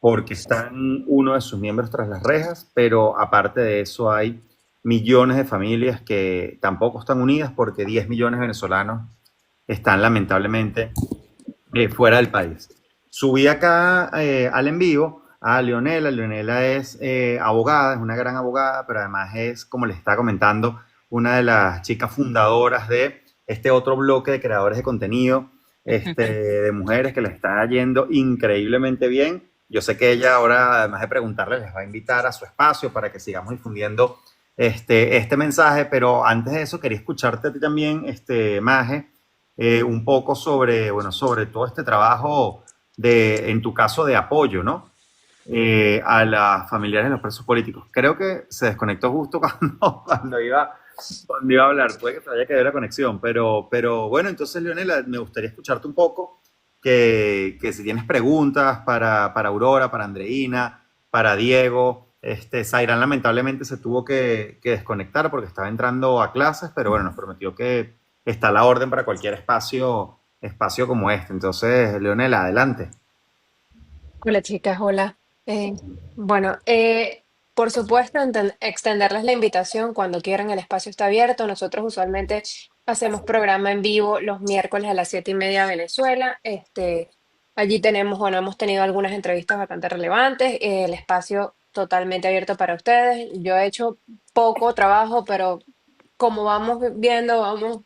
porque están uno de sus miembros tras las rejas, pero aparte de eso hay millones de familias que tampoco están unidas porque 10 millones de venezolanos están lamentablemente fuera del país. Subí acá al en vivo a Leonela. Leonela es abogada, es una gran abogada, pero además es, como les estaba comentando, una de las chicas fundadoras de este otro bloque de creadores de contenido, de mujeres que les está yendo increíblemente bien. Yo sé que ella ahora, además de preguntarle, les va a invitar a su espacio para que sigamos difundiendo este mensaje, pero antes de eso quería escucharte a ti también, Maje, un poco sobre todo este trabajo en tu caso, de apoyo, ¿no? A las familiares de los presos políticos. Creo que se desconectó justo cuando iba a hablar, puede que te haya quedado la conexión, pero bueno, entonces, Leonela, me gustaría escucharte un poco, que si tienes preguntas para Aurora, para Andreina, para Diego. Zairán lamentablemente se tuvo que desconectar porque estaba entrando a clases, pero bueno, nos prometió que está a la orden para cualquier espacio espacio como este. Entonces, Leonela, adelante. Hola chicas, hola. Bueno, por supuesto, extenderles la invitación cuando quieran, el espacio está abierto. Nosotros usualmente hacemos programa en vivo los miércoles a las 7:30 Venezuela. Allí tenemos, bueno, hemos tenido algunas entrevistas bastante relevantes. El espacio totalmente abierto para ustedes. Yo he hecho poco trabajo, pero como vamos viendo, vamos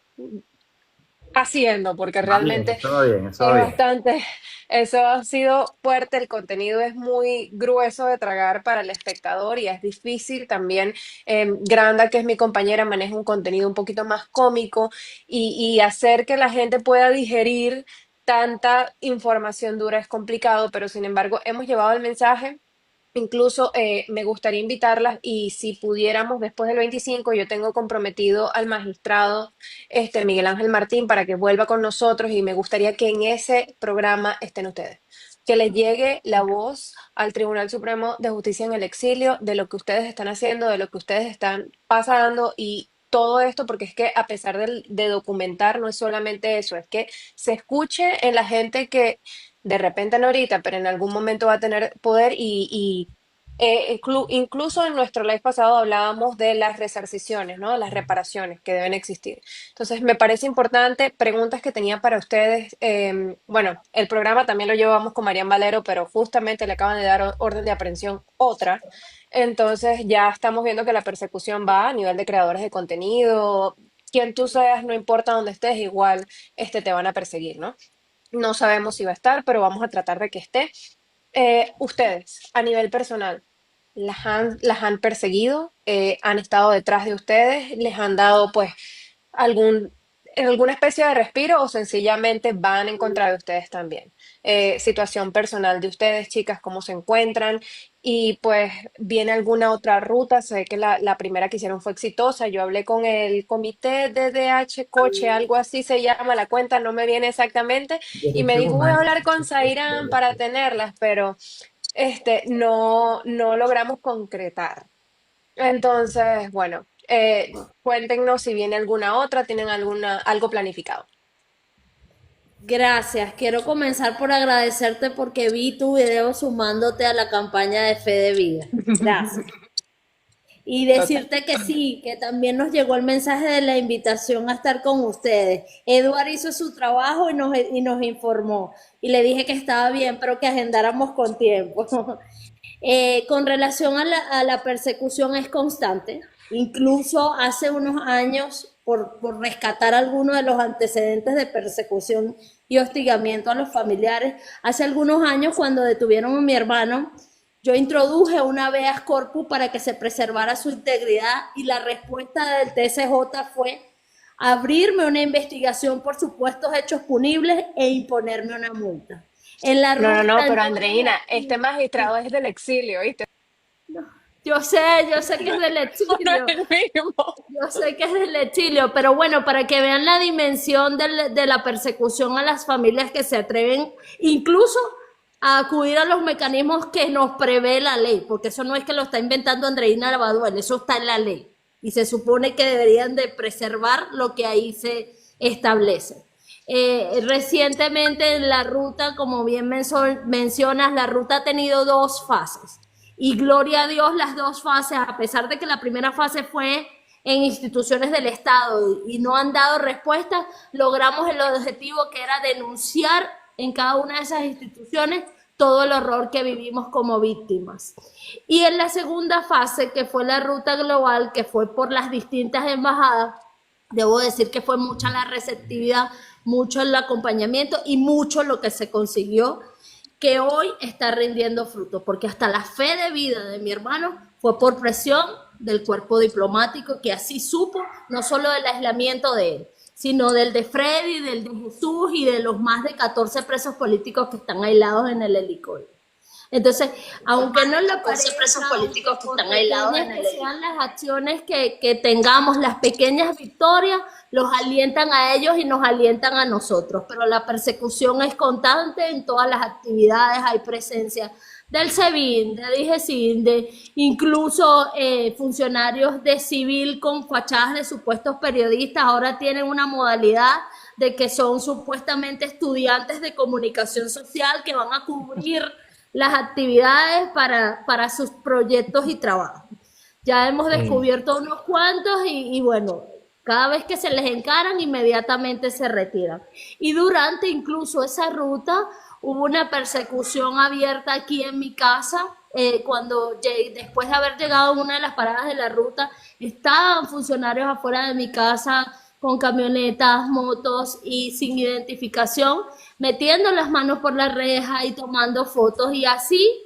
haciendo, porque Va bien, realmente eso va bien, eso es va bien. bastante, eso ha sido fuerte, el contenido es muy grueso de tragar para el espectador y es difícil también. Granda, que es mi compañera, maneja un contenido un poquito más cómico y hacer que la gente pueda digerir tanta información dura es complicado, pero sin embargo hemos llevado el mensaje. Incluso me gustaría invitarlas y si pudiéramos después del 25, yo tengo comprometido al magistrado Miguel Ángel Martín para que vuelva con nosotros y me gustaría que en ese programa estén ustedes, que les llegue la voz al Tribunal Supremo de Justicia en el exilio de lo que ustedes están haciendo, de lo que ustedes están pasando y todo esto, porque es que a pesar de documentar, no es solamente eso, es que se escuche en la gente que de repente no ahorita, pero en algún momento va a tener poder incluso en nuestro live pasado hablábamos de las resarciciones, ¿no? Las reparaciones que deben existir. Entonces, me parece importante, preguntas que tenía para ustedes. Bueno, el programa también lo llevamos con Marian Valero, pero justamente le acaban de dar orden de aprehensión otra. Entonces, ya estamos viendo que la persecución va a nivel de creadores de contenido. Quien tú seas, no importa dónde estés, igual te van a perseguir, ¿no? No sabemos si va a estar, pero vamos a tratar de que esté. Ustedes, a nivel personal, las han perseguido, han estado detrás de ustedes, les han dado pues algún, alguna especie de respiro o sencillamente van en contra de ustedes también. Situación personal de ustedes, chicas, cómo se encuentran y pues viene alguna otra ruta. Sé que la primera que hicieron fue exitosa. Yo hablé con el comité de DH Coche, algo así se llama la cuenta, no me viene exactamente, y me Derechos dijo voy a humanos. hablar con Zairán para tenerlas, pero no logramos concretar. Entonces, bueno, cuéntenos si viene alguna otra, tienen algo planificado. Gracias. Quiero comenzar por agradecerte porque vi tu video sumándote a la campaña de Fe de Vida. Gracias. Y Total. decirte que sí, que también nos llegó el mensaje de la invitación a estar con ustedes. Eduard hizo su trabajo y nos informó. Y le dije que estaba bien, pero que agendáramos con tiempo. Con relación a la persecución es constante. Incluso hace unos años, por rescatar algunos de los antecedentes de persecución y hostigamiento a los familiares, hace algunos años cuando detuvieron a mi hermano, yo introduje una habeas corpus para que se preservara su integridad y la respuesta del TSJ fue abrirme una investigación por supuestos hechos punibles e imponerme una multa. En la No, no, no, ruta, pero entonces, Andreina, este magistrado es del exilio, ¿viste? yo sé que es del No es exilio, el mismo. yo sé que es del exilio, pero bueno, para que vean la dimensión de la persecución a las familias que se atreven incluso a acudir a los mecanismos que nos prevé la ley, porque eso no es que lo está inventando Andreina Lavaduel, eso está en la ley y se supone que deberían de preservar lo que ahí se establece. Recientemente en la ruta, como bien mencionas, la ruta ha tenido dos fases y gloria a Dios las dos fases, a pesar de que la primera fase fue en instituciones del Estado y no han dado respuesta, logramos el objetivo que era denunciar en cada una de esas instituciones todo el horror que vivimos como víctimas. Y en la segunda fase, que fue la ruta global, que fue por las distintas embajadas, debo decir que fue mucha la receptividad, mucho el acompañamiento y mucho lo que se consiguió, que hoy está rindiendo fruto, porque hasta la fe de vida de mi hermano fue por presión del cuerpo diplomático, que así supo no solo del aislamiento de él, sino del de Freddy, del de Jesús y de los más de 14 presos políticos que están aislados en el helicoide. Entonces, aunque no lo parezca, presos políticos que están aislados en el que sean las acciones que tengamos, las pequeñas victorias, los alientan a ellos y nos alientan a nosotros. Pero la persecución es constante en todas las actividades, hay presencia del SEBIN, de DIGESIN, de incluso funcionarios de civil con fachadas de supuestos periodistas, ahora tienen una modalidad de que son supuestamente estudiantes de comunicación social que van a cubrir las actividades para sus proyectos y trabajos. Ya hemos Sí, descubierto unos cuantos y bueno, cada vez que se les encaran, inmediatamente se retiran. Y durante incluso esa ruta hubo una persecución abierta aquí en mi casa. Cuando después de haber llegado a una de las paradas de la ruta, estaban funcionarios afuera de mi casa con camionetas, motos y sin identificación, metiendo las manos por la reja y tomando fotos y así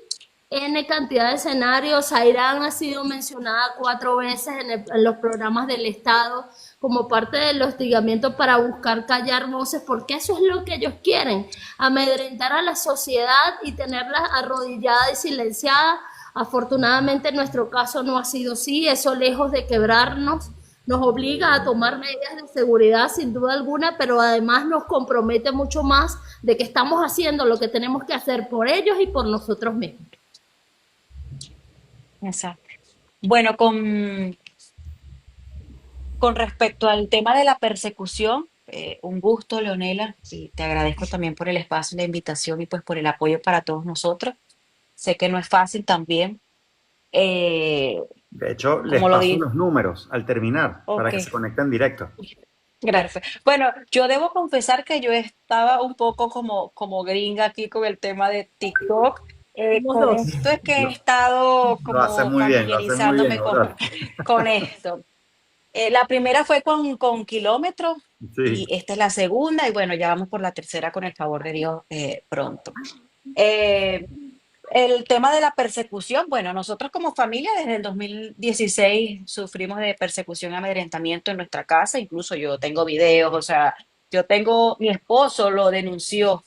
N cantidad de escenarios. Airán ha sido mencionada 4 veces en los programas del Estado como parte del hostigamiento para buscar callar voces, porque eso es lo que ellos quieren, amedrentar a la sociedad y tenerla arrodillada y silenciada. Afortunadamente en nuestro caso no ha sido así, eso lejos de quebrarnos, nos obliga a tomar medidas de seguridad sin duda alguna, pero además nos compromete mucho más de que estamos haciendo lo que tenemos que hacer por ellos y por nosotros mismos. Exacto. Bueno, con respecto al tema de la persecución, un gusto, Leonela, y te agradezco también por el espacio y la invitación y pues por el apoyo para todos nosotros. Sé que no es fácil también. eh, De hecho, les como lo paso di, unos números al terminar para ok, que se conecten directo. gracias. Bueno, yo debo confesar que yo estaba un poco como gringa aquí con el tema de TikTok. Somos Con dos. esto es que he Lo, estado lo hace como muy bien, lo hace muy bien, familiarizándome Aurora. con esto. La primera fue con kilómetros y Sí. esta es la segunda y bueno, ya vamos por la tercera con el favor de Dios pronto. Eh, el tema de la persecución, bueno, nosotros como familia desde el 2016 sufrimos de persecución y amedrentamiento en nuestra casa, incluso yo tengo videos, o sea, mi esposo lo denunció,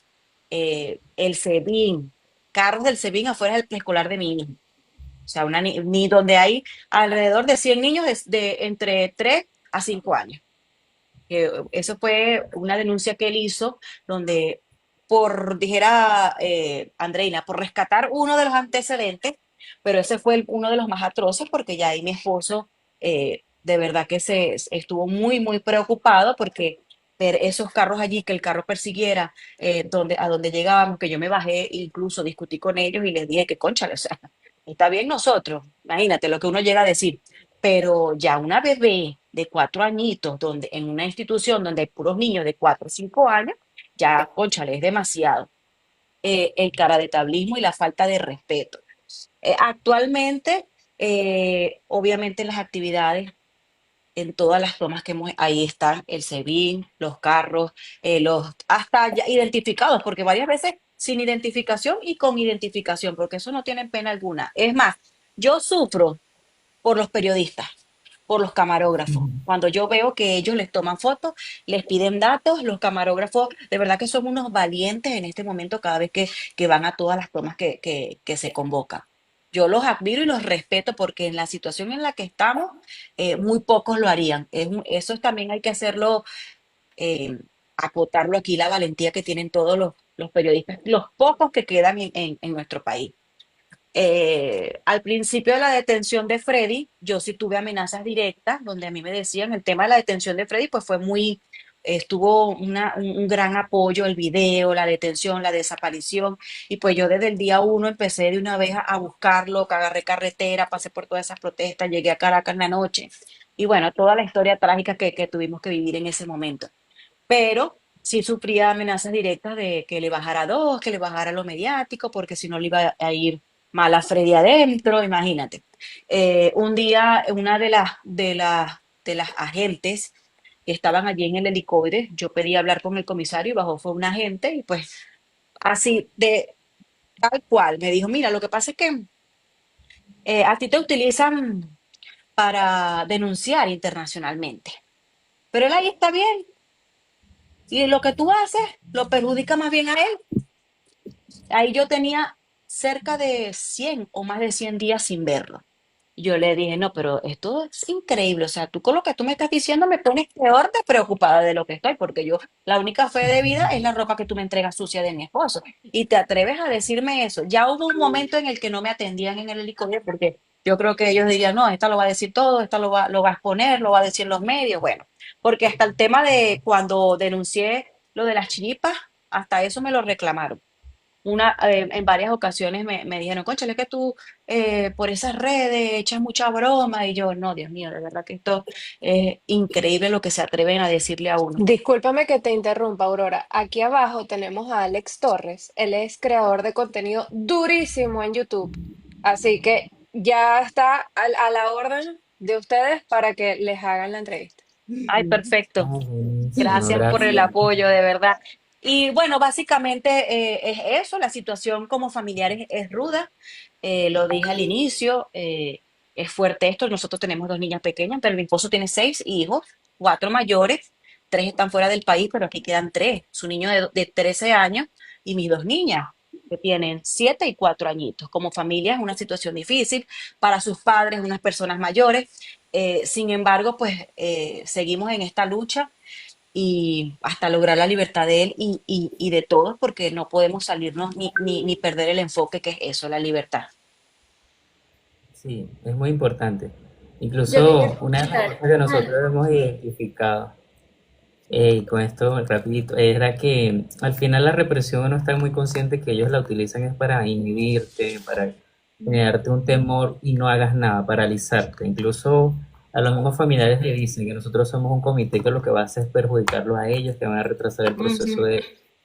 el SEBIN, carros del SEBIN afuera del preescolar de mi hijo. O sea, ni donde hay alrededor de 100 niños de entre 3 a 5 años. Eso fue una denuncia que él hizo donde, dijera Andreina, por rescatar uno de los antecedentes, pero ese fue uno de los más atroces porque ya ahí mi esposo de verdad que estuvo muy, muy preocupado porque ver esos carros allí, que el carro persiguiera a donde llegábamos, que yo me bajé, incluso discutí con ellos y les dije que, cónchale, o sea, está bien nosotros, imagínate lo que uno llega a decir, pero ya una bebé de 4 añitos, donde, en una institución donde hay puros niños de 4 o 5 años, ya, cónchale, es demasiado. El caradetablismo y la falta de respeto. Actualmente, obviamente las actividades en todas las tomas que hemos, ahí están el SEBIN, los carros, hasta ya identificados, porque varias veces sin identificación y con identificación, porque eso no tienen pena alguna. Es más, yo sufro por los periodistas, por los camarógrafos. Cuando yo veo que ellos les toman fotos, les piden datos, los camarógrafos, de verdad que son unos valientes en este momento cada vez que van a todas las tomas que se convocan. Yo los admiro y los respeto porque en la situación en la que estamos, muy pocos lo harían. Eso también hay que hacerlo, eh, acotarlo aquí, la valentía que tienen todos los periodistas, los pocos que quedan en nuestro país. Al principio de la detención de Freddy, yo sí tuve amenazas directas, donde a mí me decían, el tema de la detención de Freddy, pues estuvo un gran apoyo, el video, la detención, la desaparición, y pues yo desde el día uno empecé de una vez a buscarlo, que agarré carretera, pasé por todas esas protestas, llegué a Caracas en la noche, y bueno, toda la historia trágica que tuvimos que vivir en ese momento. Pero sí sufría amenazas directas de que le bajara dos, que le bajara lo mediático, porque si no le iba a ir mal a Freddy adentro, imagínate. Un día, una de las agentes que estaban allí en el helicóptero, yo pedí hablar con el comisario y bajó fue un agente y pues así de tal cual me dijo, mira, lo que pasa es que a ti te utilizan para denunciar internacionalmente, pero él ahí está bien y lo que tú haces lo perjudica más bien a él. Ahí yo tenía cerca de 100 o más de 100 días sin verlo. Yo le dije, no, pero esto es increíble. O sea, tú con lo que tú me estás diciendo me pones peor de preocupada de lo que estoy, porque yo, la única fe de vida es la ropa que tú me entregas sucia de mi esposo. Y te atreves a decirme eso. Ya hubo un momento en el que no me atendían en el helicóptero, porque yo creo que ellos dirían, no, esta lo va a decir todo, esta lo va a exponer, lo va a decir en los medios. Bueno, porque hasta el tema de cuando denuncié lo de las chiripas, hasta eso me lo reclamaron. En varias ocasiones me dijeron, cónchale, es que tú por esas redes echas mucha broma. Y yo, no, Dios mío, de verdad que esto es increíble lo que se atreven a decirle a uno. Discúlpame que te interrumpa, Aurora. Aquí abajo tenemos a Alex Torres. Él es creador de contenido durísimo en YouTube. Así que ya está a la orden de ustedes para que les hagan la entrevista. Ay, Ah, perfecto. buenísimo, Gracias por el gracias. apoyo, de verdad. Y bueno, básicamente es eso, la situación como familiares es ruda, lo dije al inicio, es fuerte esto, nosotros tenemos dos niñas pequeñas, pero mi esposo tiene 6 hijos, 4 mayores, 3 están fuera del país, pero aquí quedan 3, su niño de 13 años y mis dos niñas, que tienen 7 y 4 añitos. Como familia es una situación difícil, para sus padres, unas personas mayores, sin embargo, pues seguimos en esta lucha y hasta lograr la libertad de él y de todos, porque no podemos salirnos ni perder el enfoque que es eso, la libertad. Sí, es muy importante. Yo quería Incluso una de las comentar cosas que nosotros algo. hemos identificado, y con esto rapidito, era que al final la represión uno está muy consciente que ellos la utilizan es para inhibirte, para generarte un temor y no hagas nada, paralizarte. Incluso a los mismos familiares le dicen que nosotros somos un comité que lo que va a hacer es perjudicarlos a ellos, que van a retrasar el proceso Ujú.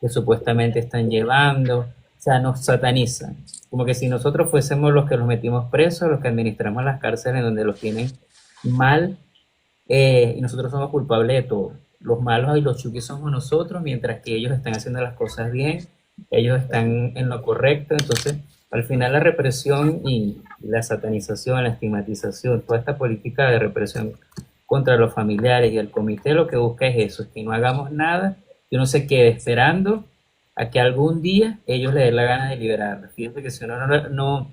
que supuestamente están llevando, o sea, nos satanizan. Como que si nosotros fuésemos los que los metimos presos, los que administramos las cárceles donde los tienen mal, y nosotros somos culpables de todo. Los malos y los chukis somos nosotros, mientras que ellos están haciendo las cosas bien, ellos están en lo correcto. Entonces, al final la represión y la satanización, la estigmatización, toda esta política de represión contra los familiares y el comité lo que busca es eso, es que no hagamos nada, que uno se quede esperando a que algún día ellos le den la gana de liberarla. Fíjate que si uno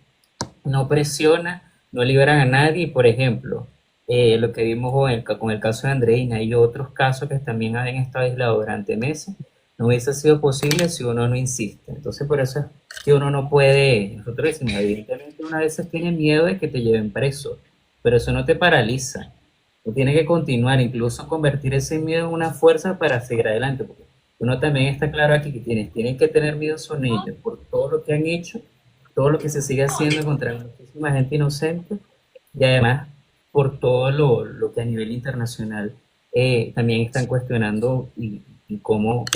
no presiona, no liberan a nadie. Por ejemplo, lo que vimos con el caso de Andreina y otros casos que también habían estado aislados durante meses, no hubiese sido posible si uno no insiste. Entonces, por eso es que uno no puede, nosotros decimos, evidentemente una vez tiene miedo de que te lleven preso, pero eso no te paraliza. Tú tienes que continuar, incluso convertir ese miedo en una fuerza para seguir adelante, porque uno también está claro aquí que tienen que tener miedo son ellos por todo lo que han hecho, todo lo que se sigue haciendo contra muchísima gente inocente y además por todo lo que a nivel internacional también están cuestionando y cómo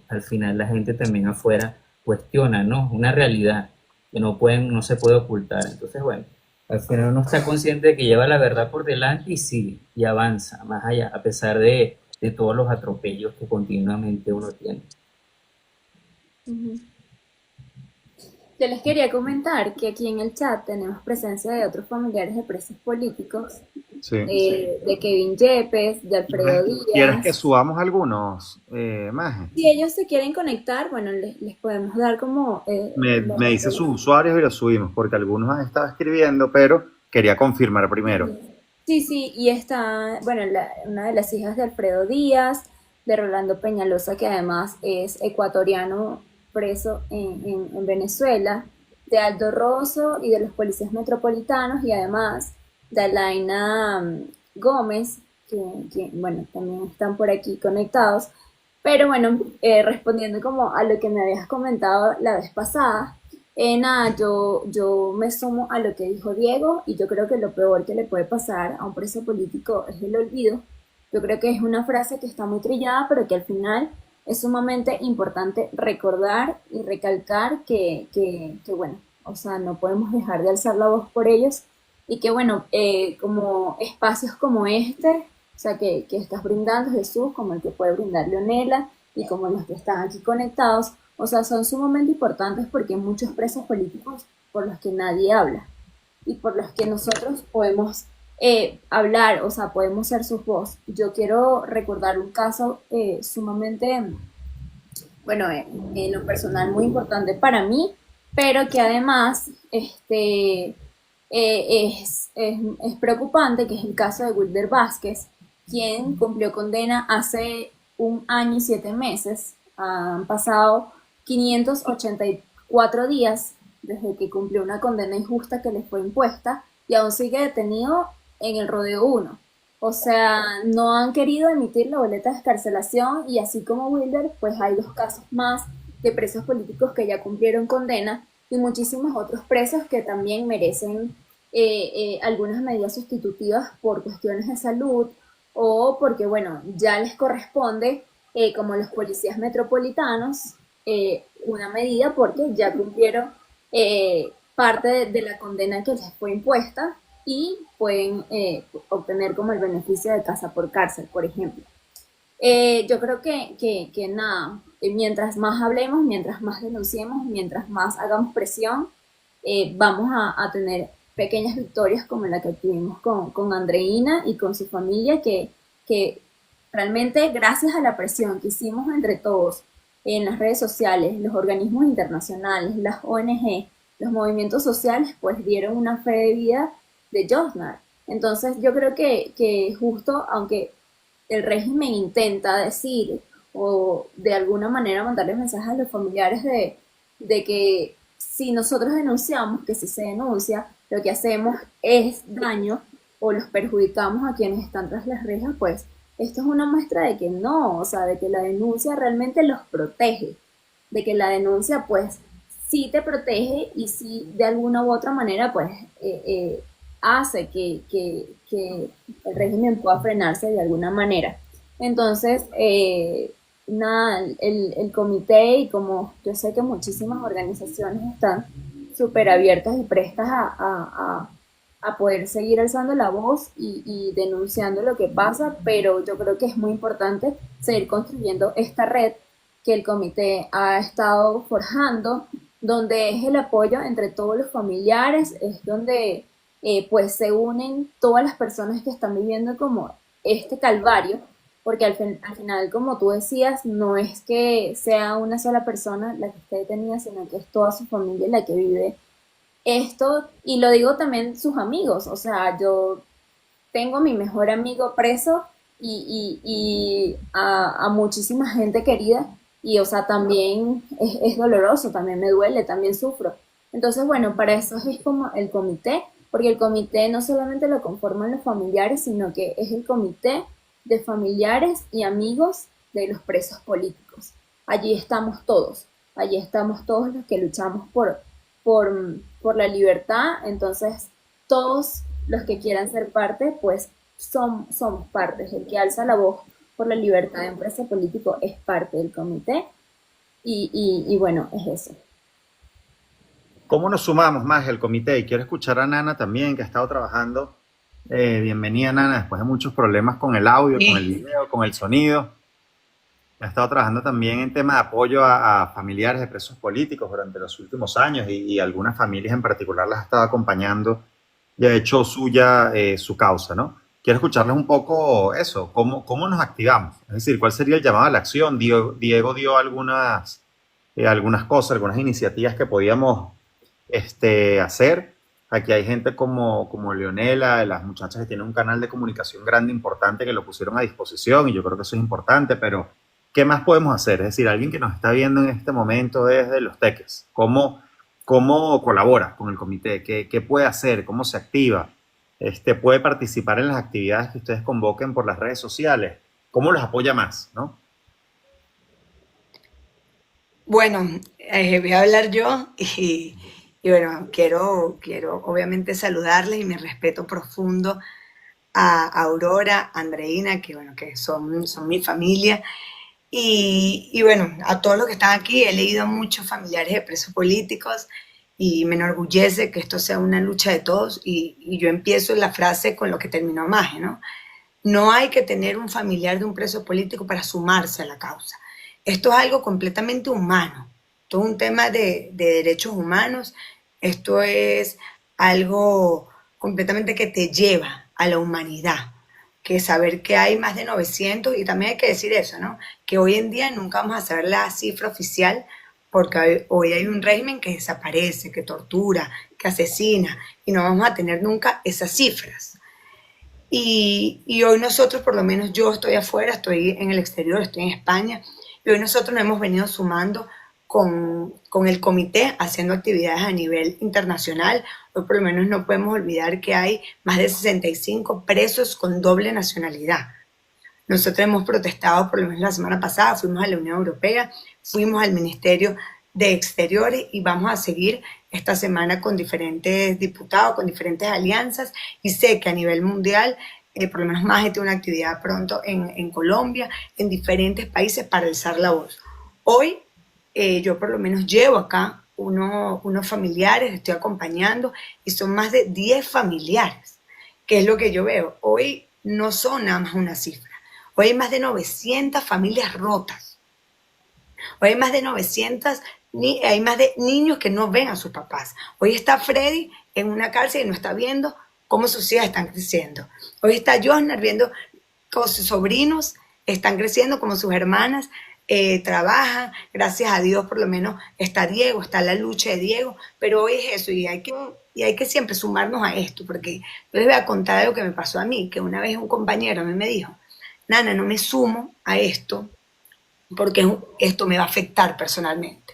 al final la gente también afuera cuestiona, ¿no? Una realidad que no se puede ocultar. Entonces, bueno, al final uno está consciente de que lleva la verdad por delante y sigue y avanza más allá, a pesar de todos los atropellos que continuamente uno tiene. Ujú. Yo les quería comentar que aquí en el chat tenemos presencia de otros familiares de presos políticos, Sí. de Kevin Yepes, de Alfredo ¿Quieres que Díaz. subamos algunos, Maje? Si ellos se quieren conectar, bueno, les podemos dar como Me dice sus usuarios y los subimos, porque algunos han estado escribiendo, pero quería confirmar primero. Sí, sí, y está, bueno, una de las hijas de Alfredo Díaz, de Rolando Peñalosa, que además es ecuatoriano preso en Venezuela, de Aldo Rosso y de los policías metropolitanos, y además de Alaina Gómez, bueno, también están por aquí conectados. Pero bueno, respondiendo como a lo que me habías comentado la vez pasada, nada, yo me sumo a lo que dijo Diego y yo creo que lo peor que le puede pasar a un preso político es el olvido. Yo creo que es una frase que está muy trillada, pero que al final es sumamente importante recordar y recalcar que bueno, o sea, no podemos dejar de alzar la voz por ellos y que bueno, como espacios como este, o sea, que estás brindando Jesús, como el que puede brindar Leonela y como los que están aquí conectados, o sea, son sumamente importantes porque hay muchos presos políticos por los que nadie habla y por los que nosotros podemos hablar, o sea, podemos ser su voz. Yo quiero recordar un caso sumamente, bueno, en lo personal muy importante para mí, pero que además es preocupante, que es el caso de Wilder Vázquez, quien cumplió condena hace 1 año y 7 meses. Han pasado 584 días desde que cumplió una condena injusta que le fue impuesta y aún sigue detenido en el Rodeo 1. O sea, no han querido emitir la boleta de excarcelación y así como Wilder, pues hay 2 casos más de presos políticos que ya cumplieron condena y muchísimos otros presos que también merecen algunas medidas sustitutivas por cuestiones de salud o porque, bueno, ya les corresponde, como los policías metropolitanos, una medida porque ya cumplieron parte de la condena que les fue impuesta y pueden obtener como el beneficio de casa por cárcel, por ejemplo. Yo creo que nada, mientras más hablemos, mientras más denunciemos, mientras más hagamos presión, vamos a tener pequeñas victorias como la que tuvimos con Andreina y con su familia, que realmente gracias a la presión que hicimos entre todos en las redes sociales, los organismos internacionales, las ONG, los movimientos sociales, pues dieron una fe de vida de Josnar. Entonces yo creo que justo, aunque el régimen intenta decir o de alguna manera mandarle mensajes a los familiares de que si nosotros denunciamos, que si se denuncia, lo que hacemos es daño o los perjudicamos a quienes están tras las rejas, pues esto es una muestra de que no, o sea, de que la denuncia realmente los protege, de que la denuncia pues sí te protege y sí de alguna u otra manera pues hace que el régimen pueda frenarse de alguna manera. Entonces, nada, el comité y como yo sé que muchísimas organizaciones están súper abiertas y prestas a poder seguir alzando la voz y denunciando lo que pasa, pero yo creo que es muy importante seguir construyendo esta red que el comité ha estado forjando, donde es el apoyo entre todos los familiares, es donde pues se unen todas las personas que están viviendo como este calvario, porque al final, como tú decías, no es que sea una sola persona la que esté detenida, sino que es toda su familia la que vive esto, y lo digo también sus amigos, o sea, yo tengo a mi mejor amigo preso y a muchísima gente querida, y o sea, también es doloroso, también me duele, también sufro. Entonces, bueno, para eso es como el comité, porque el comité no solamente lo conforman los familiares, sino que es el comité de familiares y amigos de los presos políticos. Allí estamos todos los que luchamos por la libertad, entonces todos los que quieran ser parte, pues somos parte. El que alza la voz por la libertad de un preso político es parte del comité y bueno, es eso. ¿Cómo nos sumamos más el comité? Y quiero escuchar a Nana también, que ha estado trabajando. Bienvenida, Nana, después de muchos problemas con el audio, con el video, con el sonido. Ha estado trabajando también en tema de apoyo a familiares de presos políticos durante los últimos años y algunas familias en particular las ha estado acompañando y ha hecho suya su causa, ¿no? Quiero escucharles un poco eso, cómo nos activamos, es decir, cuál sería el llamado a la acción. Diego dio algunas cosas, algunas iniciativas que podíamos hacer. Aquí hay gente como Leonela, las muchachas que tienen un canal de comunicación grande, importante, que lo pusieron a disposición y yo creo que eso es importante, pero ¿qué más podemos hacer? Es decir, alguien que nos está viendo en este momento desde Los Teques, ¿cómo colabora con el comité? ¿Qué puede hacer? ¿Cómo se activa? ¿Puede participar en las actividades que ustedes convoquen por las redes sociales? ¿Cómo los apoya más, no? Bueno, voy a hablar yo y bueno, quiero obviamente saludarles y mi respeto profundo a Aurora, a Andreina, que bueno, que son mi familia. Y bueno, a todos los que están aquí, he leído a muchos familiares de presos políticos y me enorgullece que esto sea una lucha de todos. Y yo empiezo la frase con lo que terminó Maje, ¿no? No hay que tener un familiar de un preso político para sumarse a la causa. Esto es algo completamente humano. Esto es un tema de derechos humanos. Esto es algo completamente que te lleva a la humanidad. Que saber que hay más de 900, y también hay que decir eso, ¿no? Que hoy en día nunca vamos a saber la cifra oficial porque hoy hay un régimen que desaparece, que tortura, que asesina, y no vamos a tener nunca esas cifras. Y hoy nosotros, por lo menos yo estoy afuera, estoy en el exterior, estoy en España, y hoy nosotros nos hemos venido sumando con el comité haciendo actividades a nivel internacional. Hoy por lo menos no podemos olvidar que hay más de 65 presos con doble nacionalidad. Nosotros hemos protestado, por lo menos la semana pasada, fuimos a la Unión Europea, fuimos al Ministerio de Exteriores y vamos a seguir esta semana con diferentes diputados, con diferentes alianzas, y sé que a nivel mundial, por lo menos MAGE tiene una actividad pronto en Colombia, en diferentes países para alzar la voz. Hoy yo por lo menos llevo acá unos familiares, estoy acompañando, y son más de 10 familiares, que es lo que yo veo. Hoy no son nada más una cifra. Hoy hay más de 900 familias rotas. Hoy hay más de 900, hay más de niños que no ven a sus papás. Hoy está Freddy en una cárcel y no está viendo cómo sus hijas están creciendo. Hoy está Josner viendo cómo sus sobrinos están creciendo, como sus hermanas trabajan. Gracias a Dios por lo menos está Diego, está la lucha de Diego, pero hoy es eso y hay que siempre sumarnos a esto, porque yo les voy a contar algo que me pasó a mí, que una vez un compañero a mí me dijo: Nana, no me sumo a esto porque esto me va a afectar personalmente.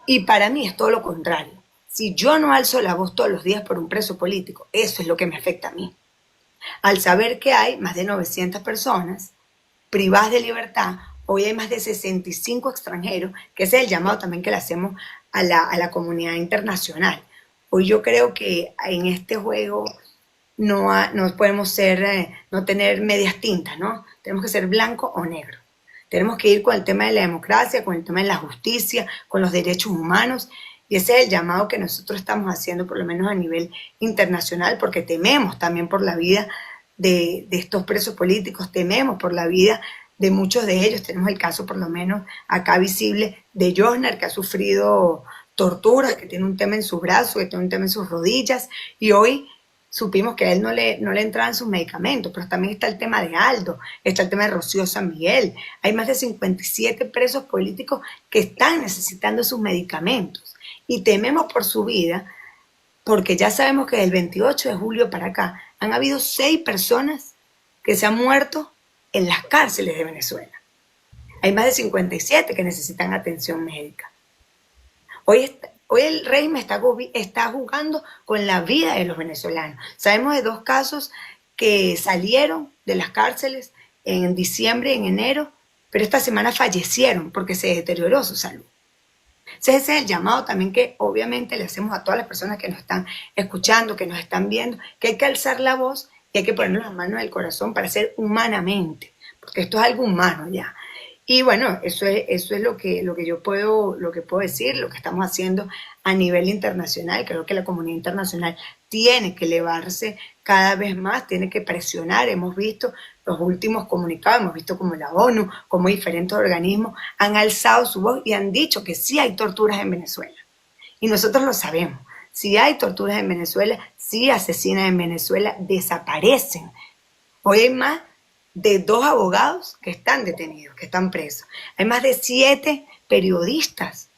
Y para mí es todo lo contrario. Si yo no alzo la voz todos los días por un preso político, eso es lo que me afecta a mí. Al saber que hay más de 900 personas privadas de libertad, hoy hay más de 65 extranjeros, que ese es el llamado también que le hacemos a la comunidad internacional. Hoy yo creo que en este juego no podemos no tener medias tintas, ¿no? Tenemos que ser blanco o negro. Tenemos que ir con el tema de la democracia, con el tema de la justicia, con los derechos humanos, y ese es el llamado que nosotros estamos haciendo, por lo menos a nivel internacional, porque tememos también por la vida de estos presos políticos, tememos por la vida de muchos de ellos. Tenemos el caso, por lo menos acá visible, de Josner, que ha sufrido torturas, que tiene un tema en su brazo, que tiene un tema en sus rodillas, y hoy supimos que a él no le entraban sus medicamentos, pero también está el tema de Aldo, está el tema de Rocío San Miguel. Hay más de 57 presos políticos que están necesitando sus medicamentos y tememos por su vida, porque ya sabemos que del 28 de julio para acá han habido 6 personas que se han muerto en las cárceles de Venezuela. Hay más de 57 que necesitan atención médica. Hoy el régimen está jugando con la vida de los venezolanos. Sabemos de 2 casos que salieron de las cárceles en diciembre y en enero, pero esta semana fallecieron porque se deterioró su salud. Entonces ese es el llamado también que obviamente le hacemos a todas las personas que nos están escuchando, que nos están viendo, que hay que alzar la voz y hay que ponernos las manos en el corazón para ser humanamente, porque esto es algo humano ya. Y bueno, eso es lo que yo puedo decir, lo que estamos haciendo a nivel internacional. Creo que la comunidad internacional tiene que elevarse cada vez más, tiene que presionar. Hemos visto los últimos comunicados, hemos visto como la ONU, como diferentes organismos han alzado su voz y han dicho que sí hay torturas en Venezuela. Y nosotros lo sabemos. Si hay torturas en Venezuela, si asesinan en Venezuela, desaparecen. Hoy hay más de 2 abogados que están detenidos, que están presos. Hay más de 7 periodistas.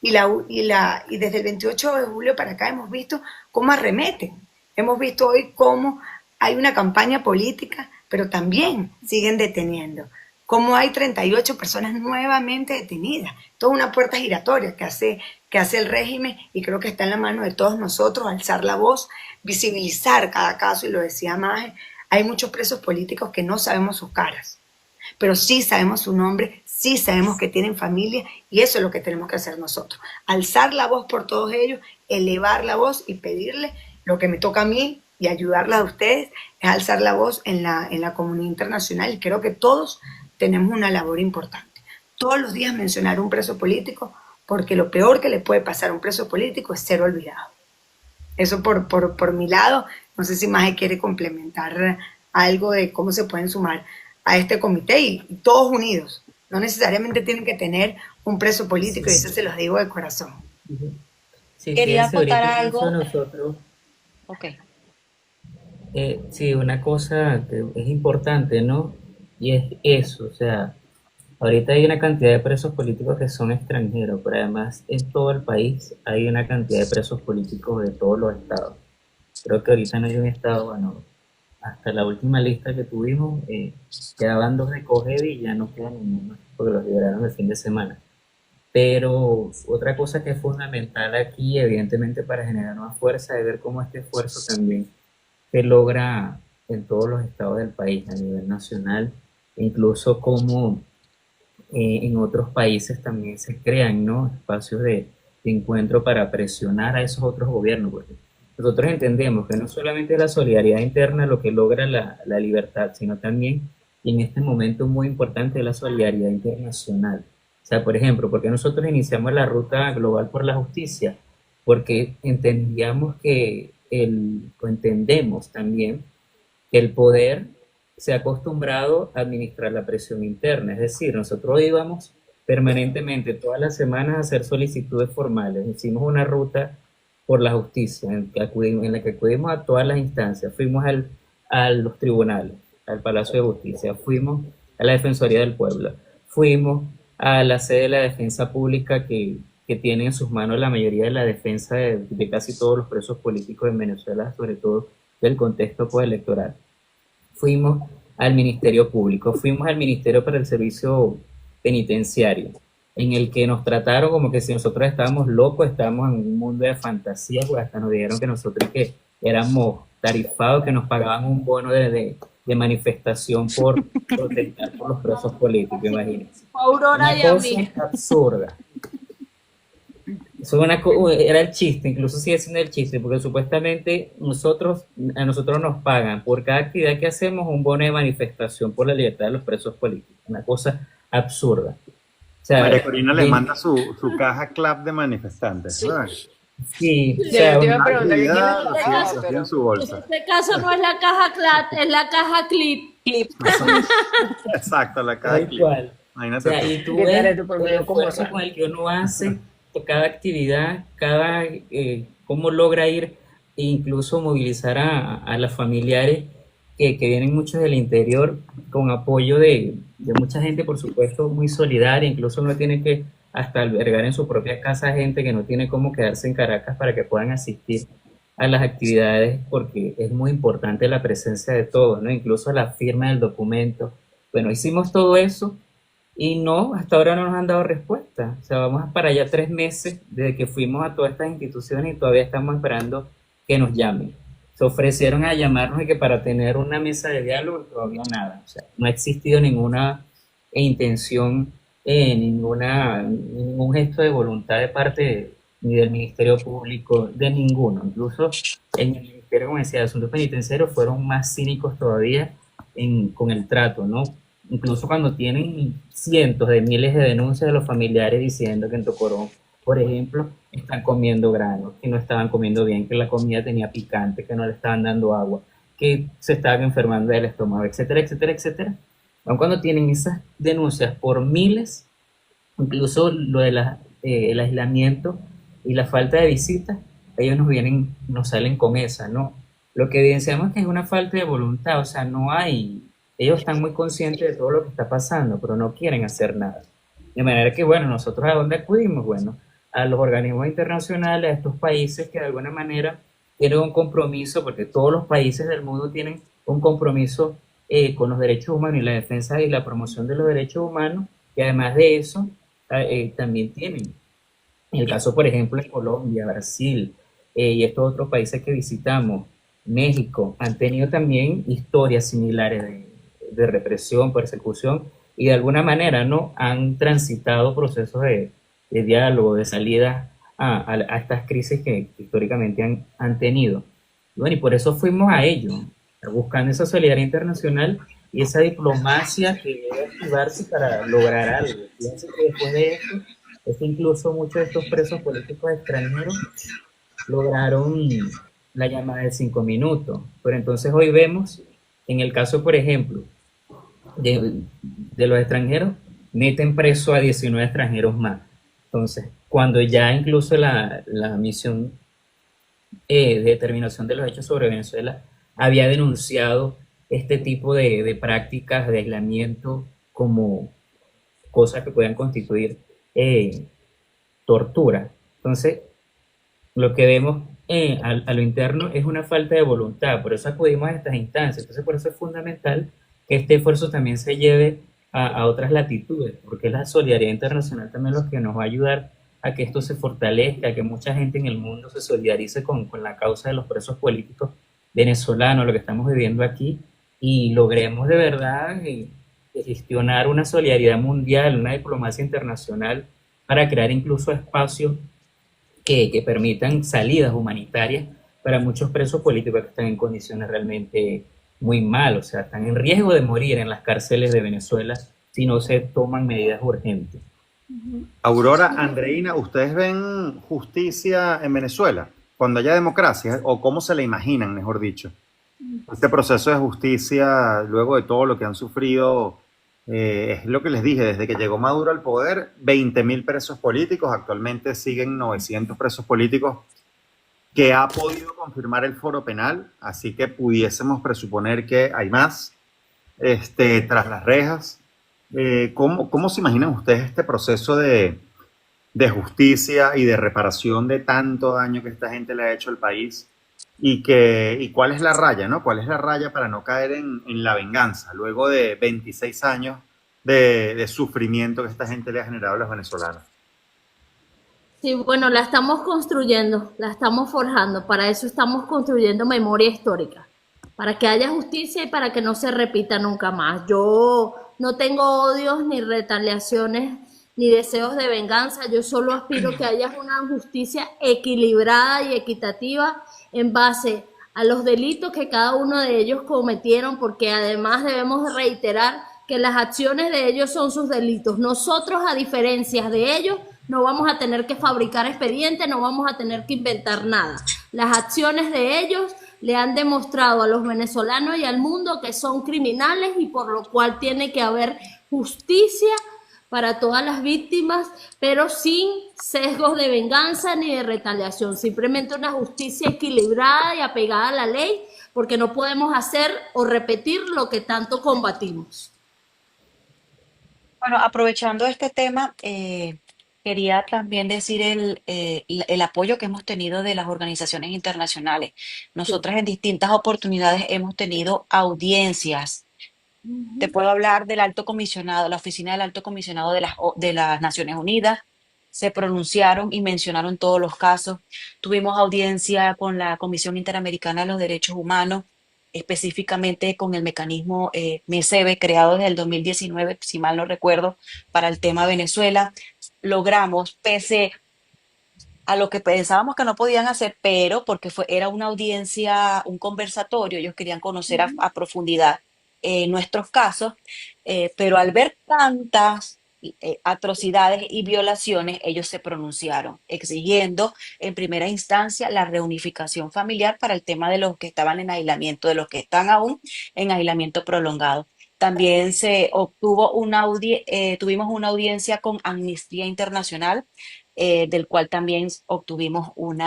Y desde el 28 de julio para acá hemos visto cómo arremeten. Hemos visto hoy cómo hay una campaña política, pero también siguen deteniendo. Cómo hay 38 personas nuevamente detenidas. Toda una puerta giratoria que hace el régimen, y creo que está en la mano de todos nosotros alzar la voz, visibilizar cada caso, y lo decía Maje. Hay muchos presos políticos que no sabemos sus caras, pero sí sabemos su nombre, sí sabemos que tienen familia, y eso es lo que tenemos que hacer nosotros. Alzar la voz por todos ellos, elevar la voz y pedirle lo que me toca a mí y ayudarlas a ustedes, es alzar la voz en la comunidad internacional. Y creo que todos tenemos una labor importante. Todos los días mencionar un preso político, porque lo peor que le puede pasar a un preso político es ser olvidado. Eso por mi lado. No sé si Maje quiere complementar algo de cómo se pueden sumar a este comité y todos unidos. No necesariamente tienen que tener un preso político, y eso se los digo de corazón. Sí, Quería fíjense, ahorita acotar incluso algo. nosotros, Ok. sí, una cosa que es importante, ¿no? Y es eso, o sea, ahorita hay una cantidad de presos políticos que son extranjeros, pero además en todo el país hay una cantidad de presos políticos de todos los estados. Creo que ahorita no hay un estado, bueno, hasta la última lista que tuvimos, quedaban 2 de Cojevi y ya no quedan ninguno, porque los liberaron el fin de semana. Pero otra cosa que es fundamental aquí, evidentemente para generar más fuerza, es ver cómo este esfuerzo también se logra en todos los estados del país a nivel nacional, e incluso cómo en otros países también se crean, ¿no?, espacios de encuentro para presionar a esos otros gobiernos, porque nosotros entendemos que no solamente es la solidaridad interna lo que logra la libertad, sino también, y en este momento muy importante, la solidaridad internacional. O sea, por ejemplo, porque nosotros iniciamos la ruta global por la justicia, porque entendíamos o entendemos también que el poder se ha acostumbrado a administrar la presión interna, es decir, nosotros íbamos permanentemente todas las semanas a hacer solicitudes formales, hicimos una ruta por la justicia en la que acudimos a todas las instancias, fuimos a los tribunales, al Palacio de Justicia, fuimos a la Defensoría del Pueblo, fuimos a la sede de la Defensa Pública que tiene en sus manos la mayoría de la defensa de casi todos los presos políticos en Venezuela, sobre todo del contexto postelectoral. Fuimos al Ministerio Público, fuimos al Ministerio para el Servicio Penitenciario, en el que nos trataron como que si nosotros estábamos locos, estábamos en un mundo de fantasía, pues hasta nos dijeron que nosotros que éramos tarifados, que nos pagaban un bono de manifestación por protestar por los presos políticos, imagínense. Aurora de Una cosa abril. absurda. Eso era el chiste, incluso sigue siendo el chiste, porque supuestamente a nosotros nos pagan por cada actividad que hacemos un bono de manifestación por la libertad de los presos políticos. Una cosa absurda. O sea, María Corina les manda su caja club de manifestantes, ¿verdad? sí, o Sí, sea, yo te iba a Una preguntar qué tiene actividad, la lo tiene caja, lo tiene en pero su En bolsa. este caso no es la caja CLAT, es la caja clip. Exacto, la caja tal clip. cual. O Imagínate sea, tú. y tú ¿qué tal ves es tu el promedio como esfuerzo acá? con el que uno hace cada actividad, cómo logra ir e incluso movilizar a las familiares que vienen muchos del interior con apoyo de mucha gente, por supuesto, muy solidaria. Incluso uno tiene que hasta albergar en su propia casa gente que no tiene cómo quedarse en Caracas para que puedan asistir a las actividades, porque es muy importante la presencia de todos, ¿no? Incluso la firma del documento. Bueno, hicimos todo eso y no, hasta ahora no nos han dado respuesta. O sea, vamos para allá 3 meses desde que fuimos a todas estas instituciones y todavía estamos esperando que nos llamen. Se ofrecieron a llamarnos y que para tener una mesa de diálogo, todavía nada. O sea, no ha existido ninguna intención, ningún gesto de voluntad de parte ni del Ministerio Público, de ninguno. Incluso en el Ministerio, como decía, de Asuntos Penitenciarios fueron más cínicos todavía con el trato, ¿no? Incluso cuando tienen cientos de miles de denuncias de los familiares diciendo que en Tocorón, por ejemplo, están comiendo granos, que no estaban comiendo bien, que la comida tenía picante, que no le estaban dando agua, que se estaban enfermando del estómago, etcétera, etcétera, etcétera. Aun cuando tienen esas denuncias por miles, incluso lo de el aislamiento y la falta de visitas, ellos nos salen con esa, ¿no? Lo que evidenciamos es que es una falta de voluntad, o sea, ellos están muy conscientes de todo lo que está pasando, pero no quieren hacer nada. De manera que, bueno, nosotros ¿a dónde acudimos? Bueno, a los organismos internacionales, a estos países que de alguna manera tienen un compromiso, porque todos los países del mundo tienen un compromiso con los derechos humanos y la defensa y la promoción de los derechos humanos, y además de eso, también tienen. En el caso, por ejemplo, de Colombia, Brasil y estos otros países que visitamos, México, han tenido también historias similares de represión, persecución, y de alguna manera no han transitado procesos de diálogo, de salida a estas crisis que históricamente han tenido. Y bueno, y por eso fuimos a ello, buscando esa solidaridad internacional y esa diplomacia que debe activarse para lograr algo. Fíjense que después de esto, es que incluso muchos de estos presos políticos extranjeros lograron la llamada de 5 minutos. Pero entonces hoy vemos, en el caso, por ejemplo, de los extranjeros, meten preso a 19 extranjeros más. Entonces, cuando ya incluso la misión de determinación de los hechos sobre Venezuela había denunciado este tipo de prácticas de aislamiento como cosas que puedan constituir tortura. Entonces, lo que vemos a lo interno es una falta de voluntad, por eso acudimos a estas instancias. Entonces, por eso es fundamental que este esfuerzo también se lleve a otras latitudes, porque es la solidaridad internacional también lo que nos va a ayudar a que esto se fortalezca, a que mucha gente en el mundo se solidarice con la causa de los presos políticos venezolanos, lo que estamos viviendo aquí, y logremos de verdad gestionar una solidaridad mundial, una diplomacia internacional para crear incluso espacios que permitan salidas humanitarias para muchos presos políticos que están en condiciones realmente muy mal, o sea, están en riesgo de morir en las cárceles de Venezuela si no se toman medidas urgentes. Aurora, Andreina, ¿ustedes ven justicia en Venezuela cuando haya democracia? ¿O cómo se la imaginan, mejor dicho? Este proceso de justicia, luego de todo lo que han sufrido, es lo que les dije, desde que llegó Maduro al poder, 20.000 presos políticos, actualmente siguen 900 presos políticos que ha podido confirmar el foro penal, así que pudiésemos presuponer que hay más tras las rejas. ¿Cómo se imaginan ustedes este proceso de justicia y de reparación de tanto daño que esta gente le ha hecho al país? Y cuál es la raya, ¿no? ¿Cuál es la raya para no caer en la venganza luego de 26 años de sufrimiento que esta gente le ha generado a los venezolanos? Sí, bueno, la estamos construyendo, la estamos forjando, para eso estamos construyendo memoria histórica, para que haya justicia y para que no se repita nunca más. Yo no tengo odios ni retaliaciones ni deseos de venganza, yo solo aspiro que haya una justicia equilibrada y equitativa en base a los delitos que cada uno de ellos cometieron, porque además debemos reiterar que las acciones de ellos son sus delitos. Nosotros, a diferencia de ellos, no vamos a tener que fabricar expedientes, no vamos a tener que inventar nada. Las acciones de ellos le han demostrado a los venezolanos y al mundo que son criminales y por lo cual tiene que haber justicia para todas las víctimas, pero sin sesgos de venganza ni de retaliación, simplemente una justicia equilibrada y apegada a la ley, porque no podemos hacer o repetir lo que tanto combatimos. Bueno, aprovechando este tema, quería también decir el apoyo que hemos tenido de las organizaciones internacionales. Sí. Nosotras en distintas oportunidades hemos tenido audiencias. Te Ujú. puedo hablar del Alto Comisionado, la Oficina del Alto Comisionado de las Naciones Unidas. Se pronunciaron y mencionaron todos los casos. Tuvimos audiencia con la Comisión Interamericana de los Derechos Humanos, específicamente con el mecanismo MECEBE, creado desde el 2019, si mal no recuerdo, para el tema Venezuela. Logramos, pese a lo que pensábamos que no podían hacer, pero porque era una audiencia, un conversatorio, ellos querían conocer a profundidad nuestros casos, pero al ver tantas atrocidades y violaciones, ellos se pronunciaron, exigiendo en primera instancia la reunificación familiar para el tema de los que estaban en aislamiento, de los que están aún en aislamiento prolongado. También tuvimos una audiencia con Amnistía Internacional, del cual también obtuvimos un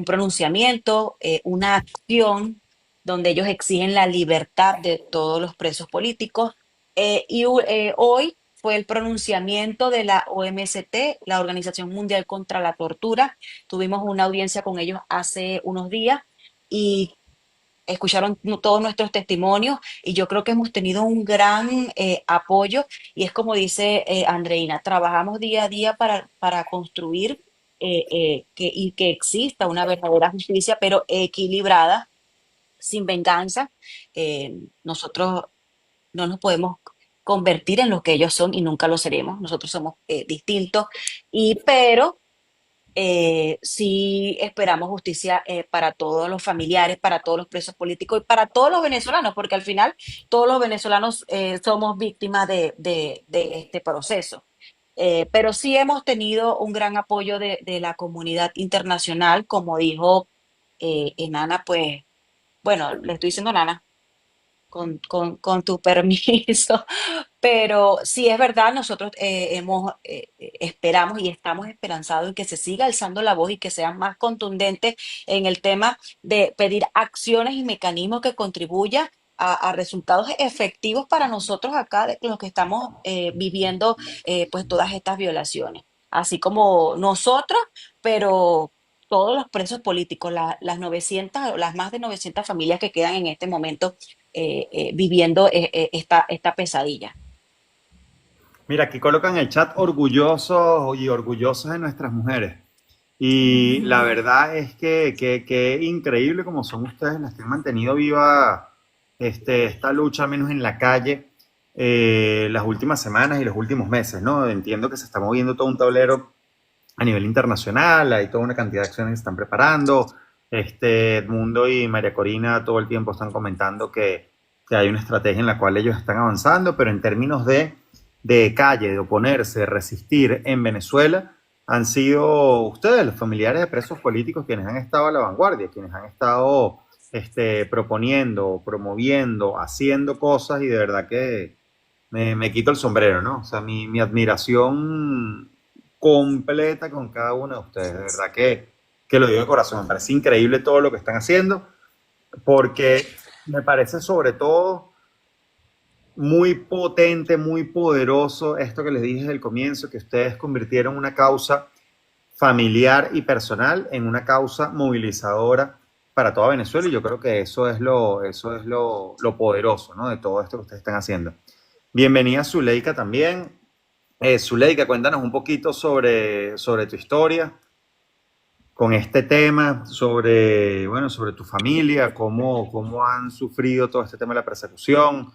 pronunciamiento, una acción donde ellos exigen la libertad de todos los presos políticos. Hoy fue el pronunciamiento de la OMST, la Organización Mundial contra la Tortura. Tuvimos una audiencia con ellos hace unos días y escucharon todos nuestros testimonios y yo creo que hemos tenido un gran apoyo y es como dice Andreina, trabajamos día a día para construir y que exista una verdadera justicia, pero equilibrada, sin venganza. Nosotros no nos podemos convertir en lo que ellos son y nunca lo seremos. Nosotros somos distintos, pero sí esperamos justicia para todos los familiares, para todos los presos políticos y para todos los venezolanos, porque al final todos los venezolanos somos víctimas de este proceso. Pero sí hemos tenido un gran apoyo de la comunidad internacional, como dijo Nana, pues, bueno, le estoy diciendo Nana, con tu permiso, pero sí es verdad, nosotros esperamos y estamos esperanzados en que se siga alzando la voz y que sean más contundentes en el tema de pedir acciones y mecanismos que contribuyan a resultados efectivos para nosotros acá, de los que estamos viviendo pues todas estas violaciones. Así como nosotros, pero todos los presos políticos, las 900 o las más de 900 familias que quedan en este momento viviendo esta pesadilla. Mira, aquí colocan en el chat orgullosos y orgullosas de nuestras mujeres. Y la verdad es que increíble como son ustedes las que han mantenido viva esta lucha, al menos en la calle, las últimas semanas y los últimos meses, ¿no? Entiendo que se está moviendo todo un tablero a nivel internacional, hay toda una cantidad de acciones que se están preparando. Edmundo y María Corina todo el tiempo están comentando que hay una estrategia en la cual ellos están avanzando, pero en términos de calle, de oponerse, de resistir en Venezuela, han sido ustedes, los familiares de presos políticos, quienes han estado a la vanguardia, quienes han estado proponiendo, promoviendo, haciendo cosas y de verdad que me quito el sombrero, ¿no? O sea, mi admiración completa con cada uno de ustedes, de verdad que lo digo de corazón, me parece increíble todo lo que están haciendo, porque me parece sobre todo muy potente, muy poderoso esto que les dije desde el comienzo, que ustedes convirtieron una causa familiar y personal en una causa movilizadora para toda Venezuela y yo creo que eso es lo poderoso, ¿no? De todo esto que ustedes están haciendo. Bienvenida Zuleika también. Zuleika, cuéntanos un poquito sobre tu historia con este tema, sobre tu familia, cómo han sufrido todo este tema de la persecución,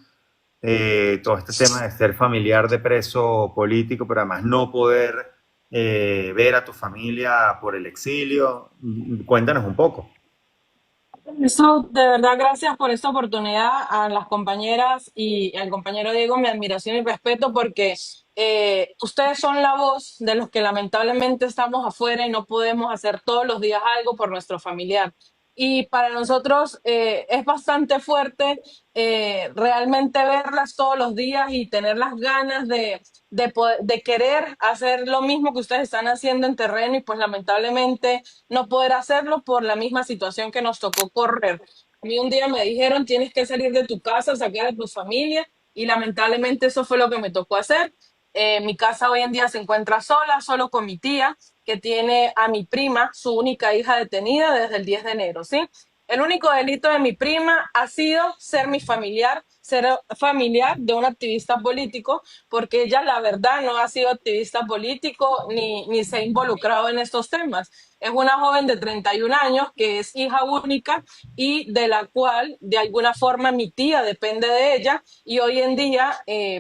todo este tema de ser familiar de preso político, pero además no poder ver a tu familia por el exilio. Cuéntanos un poco. Eso, de verdad, gracias por esta oportunidad a las compañeras y al compañero Diego, mi admiración y respeto, porque ustedes son la voz de los que lamentablemente estamos afuera y no podemos hacer todos los días algo por nuestro familiar. Y para nosotros es bastante fuerte realmente verlas todos los días y tener las ganas de querer hacer lo mismo que ustedes están haciendo en terreno y pues lamentablemente no poder hacerlo por la misma situación que nos tocó correr. A mí un día me dijeron, tienes que salir de tu casa, sacar a tu familia, y lamentablemente eso fue lo que me tocó hacer. Mi casa hoy en día se encuentra sola, solo con mi tía, que tiene a mi prima, su única hija detenida desde el 10 de enero, ¿sí? El único delito de mi prima ha sido ser mi familiar, ser familiar de un activista político, porque ella, la verdad, no ha sido activista político ni se ha involucrado en estos temas. Es una joven de 31 años que es hija única y de la cual, de alguna forma, mi tía depende de ella y hoy en día,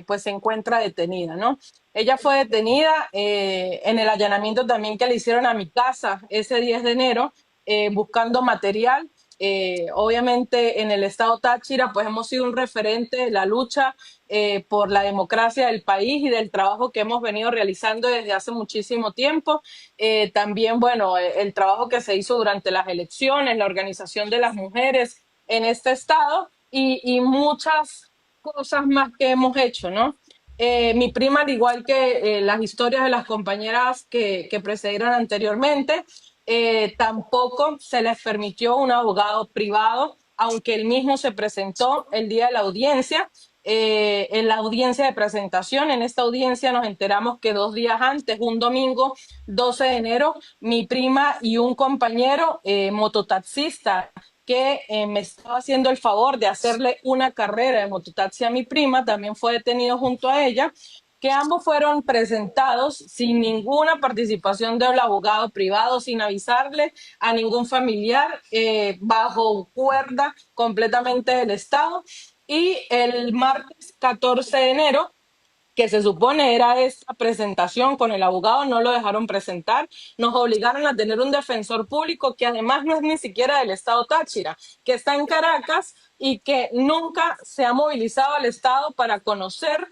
pues se encuentra detenida, ¿no? Ella fue detenida en el allanamiento también que le hicieron a mi casa ese 10 de enero, buscando material. Obviamente en el estado Táchira pues hemos sido un referente de la lucha por la democracia del país y del trabajo que hemos venido realizando desde hace muchísimo tiempo. También, bueno, el trabajo que se hizo durante las elecciones, la organización de las mujeres en este estado y muchas cosas más que hemos hecho, ¿no? Mi prima, al igual que las historias de las compañeras que precedieron anteriormente, tampoco se les permitió un abogado privado, aunque él mismo se presentó el día de la audiencia. En la audiencia de presentación, en esta audiencia nos enteramos que 2 días antes, un domingo 12 de enero, mi prima y un compañero mototaxista que me estaba haciendo el favor de hacerle una carrera de mototaxi a mi prima, también fue detenido junto a ella, que ambos fueron presentados sin ninguna participación del abogado privado, sin avisarle a ningún familiar, bajo cuerda completamente del Estado. Y el martes 14 de enero, que se supone era esta presentación con el abogado, no lo dejaron presentar, nos obligaron a tener un defensor público que además no es ni siquiera del estado Táchira, que está en Caracas y que nunca se ha movilizado al estado para conocer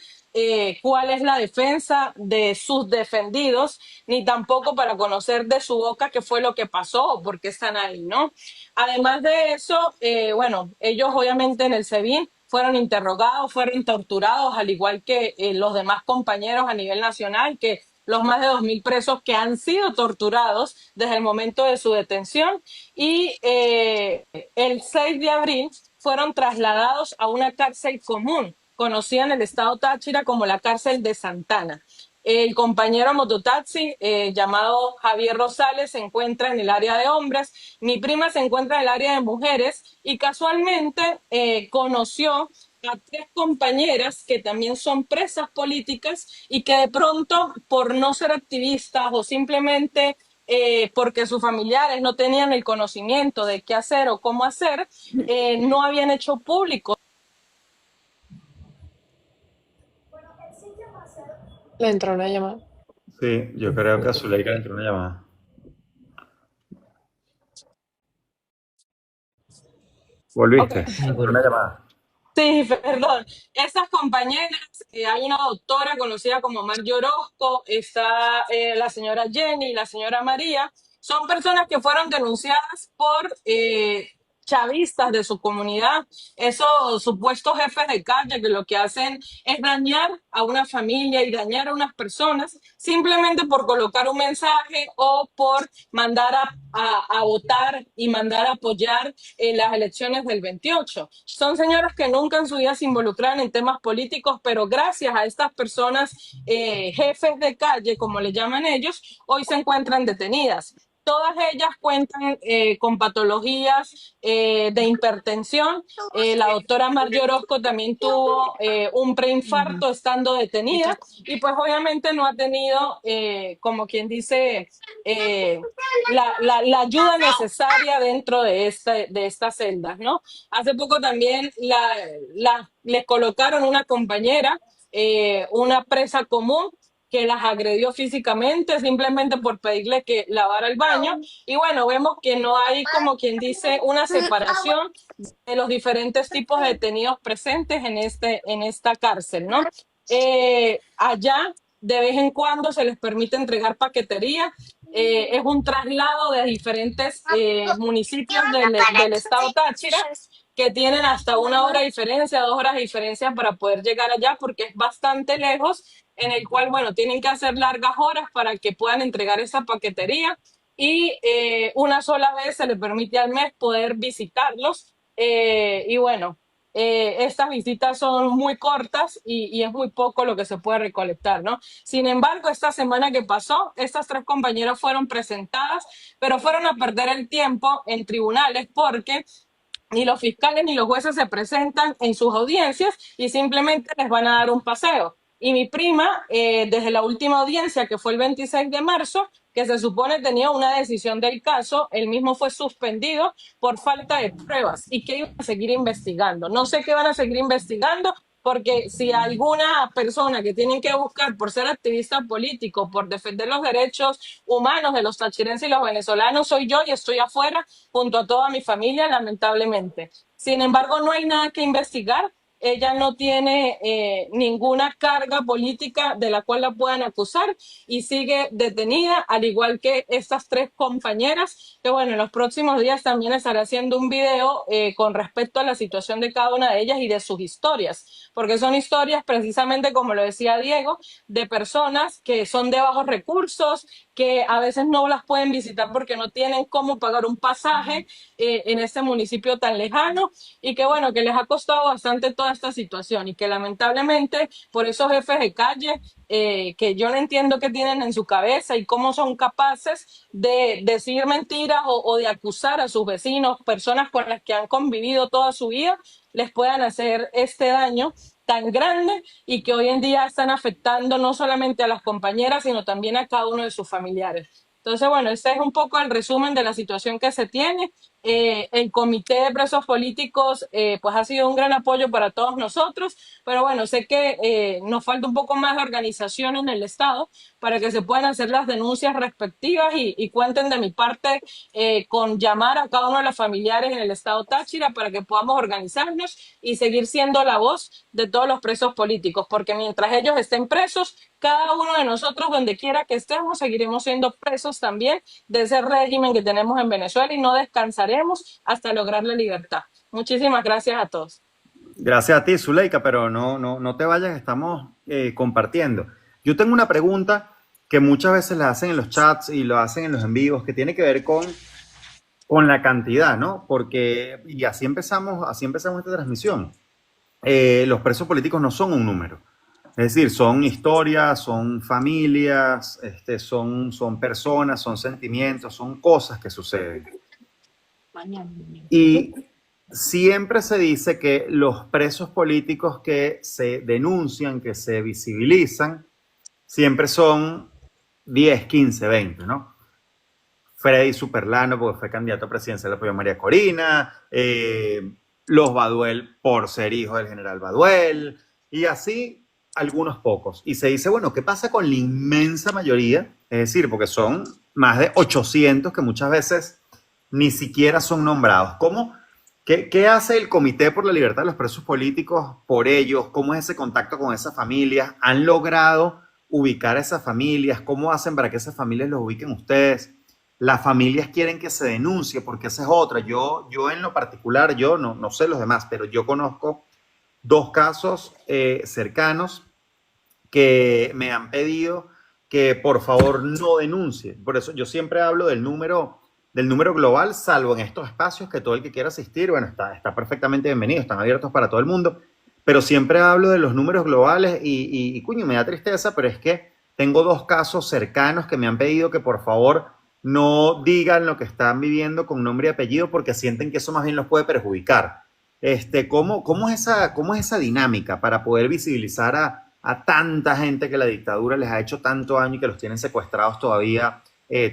cuál es la defensa de sus defendidos, ni tampoco para conocer de su boca qué fue lo que pasó o por qué están ahí, ¿no? Además de eso, bueno, ellos obviamente en el SEBIN fueron interrogados, fueron torturados, al igual que los demás compañeros a nivel nacional, que los más de 2.000 presos que han sido torturados desde el momento de su detención. Y el 6 de abril fueron trasladados a una cárcel común, conocida en el estado Táchira como la cárcel de Santana. El compañero mototaxi llamado Javier Rosales se encuentra en el área de hombres, mi prima se encuentra en el área de mujeres y casualmente conoció a tres compañeras que también son presas políticas y que de pronto por no ser activistas o simplemente porque sus familiares no tenían el conocimiento de qué hacer o cómo hacer, no habían hecho público. Le entró una llamada. Sí, yo creo que a Zuleika le entró una llamada. Ok. ¿Volviste? Ay, Una llamada. Sí, perdón. Esas compañeras, hay una doctora conocida como Marjo Orozco, está la señora Jenny, la señora María, son personas que fueron denunciadas por chavistas de su comunidad, esos supuestos jefes de calle que lo que hacen es dañar a una familia y dañar a unas personas simplemente por colocar un mensaje o por mandar a votar y mandar a apoyar en las elecciones del 28. Son señoras que nunca en su vida se involucran en temas políticos, pero gracias a estas personas, jefes de calle, como le llaman ellos, hoy se encuentran detenidas. Todas ellas cuentan con patologías de hipertensión. La doctora Marjo Orozco también tuvo un preinfarto estando detenida y pues obviamente no ha tenido, como quien dice, la ayuda necesaria dentro de estas celdas, ¿no? Hace poco también les colocaron una compañera, una presa común, que las agredió físicamente simplemente por pedirle que lavara el baño. Y bueno, vemos que no hay, como quien dice, una separación de los diferentes tipos de detenidos presentes en esta cárcel, ¿no? Allá de vez en cuando se les permite entregar paquetería. Es un traslado de diferentes municipios del estado Táchira que tienen hasta 1 hora de diferencia, 2 horas de diferencia para poder llegar allá porque es bastante lejos, en el cual, bueno, tienen que hacer largas horas para que puedan entregar esa paquetería y una sola vez se les permite al mes poder visitarlos. Y bueno, estas visitas son muy cortas y es muy poco lo que se puede recolectar, ¿no? Sin embargo, esta semana que pasó, estas tres compañeras fueron presentadas, pero fueron a perder el tiempo en tribunales porque ni los fiscales ni los jueces se presentan en sus audiencias y simplemente les van a dar un paseo. Y mi prima, desde la última audiencia, que fue el 26 de marzo, que se supone tenía una decisión del caso, el mismo fue suspendido por falta de pruebas y que iban a seguir investigando. No sé qué van a seguir investigando, porque si alguna persona que tienen que buscar por ser activista político, por defender los derechos humanos de los tachirenses y los venezolanos, soy yo y estoy afuera junto a toda mi familia, lamentablemente. Sin embargo, no hay nada que investigar. Ella no tiene ninguna carga política de la cual la puedan acusar y sigue detenida, al igual que estas tres compañeras, que bueno, en los próximos días también estaré haciendo un video con respecto a la situación de cada una de ellas y de sus historias, porque son historias precisamente, como lo decía Diego, de personas que son de bajos recursos, que a veces no las pueden visitar porque no tienen cómo pagar un pasaje en este municipio tan lejano y que bueno, que les ha costado bastante toda esta situación y que lamentablemente por esos jefes de calle que yo no entiendo qué tienen en su cabeza y cómo son capaces de decir mentiras o de acusar a sus vecinos, personas con las que han convivido toda su vida, les puedan hacer este daño tan grande y que hoy en día están afectando no solamente a las compañeras, sino también a cada uno de sus familiares. Entonces, bueno, este es un poco el resumen de la situación que se tiene. El Comité de Presos Políticos pues ha sido un gran apoyo para todos nosotros, pero bueno, sé que nos falta un poco más de organización en el Estado para que se puedan hacer las denuncias respectivas y cuenten de mi parte con llamar a cada uno de los familiares en el Estado Táchira para que podamos organizarnos y seguir siendo la voz de todos los presos políticos, porque mientras ellos estén presos, cada uno de nosotros, donde quiera que estemos, seguiremos siendo presos también de ese régimen que tenemos en Venezuela y no descansaremos hasta lograr la libertad. Muchísimas gracias a todos. Gracias a ti, Zuleika, pero no te vayas, estamos compartiendo. Yo tengo una pregunta que muchas veces la hacen en los chats y lo hacen en los en vivos, que tiene que ver con la cantidad, ¿no? Porque, y así empezamos esta transmisión. Los presos políticos no son un número. Es decir, son historias, son familias, son personas, son sentimientos, son cosas que suceden. Y siempre se dice que los presos políticos que se denuncian, que se visibilizan, siempre son 10, 15, 20, ¿no? Freddy Superlano, porque fue candidato a presidencia del apoyo a María Corina, los Baduel por ser hijo del general Baduel, y así algunos pocos. Y se dice, bueno, ¿qué pasa con la inmensa mayoría? Es decir, porque son más de 800 que muchas veces ni siquiera son nombrados. ¿Qué hace el Comité por la Libertad de los Presos Políticos por ellos? ¿Cómo es ese contacto con esas familias? ¿Han logrado ubicar a esas familias? ¿Cómo hacen para que esas familias los ubiquen ustedes? Las familias quieren que se denuncie, porque esa es otra. Yo en lo particular, yo no sé los demás, pero yo conozco dos casos cercanos que me han pedido que por favor no denuncie. Por eso yo siempre hablo del número global, salvo en estos espacios que todo el que quiera asistir, bueno, está perfectamente bienvenido, están abiertos para todo el mundo, pero siempre hablo de los números globales y cuño, me da tristeza, pero es que tengo dos casos cercanos que me han pedido que por favor no digan lo que están viviendo con nombre y apellido porque sienten que eso más bien los puede perjudicar. ¿Cómo es esa dinámica para poder visibilizar a tanta gente que la dictadura les ha hecho tanto daño y que los tienen secuestrados todavía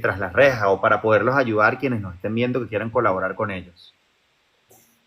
tras las rejas, o para poderlos ayudar quienes nos estén viendo que quieran colaborar con ellos?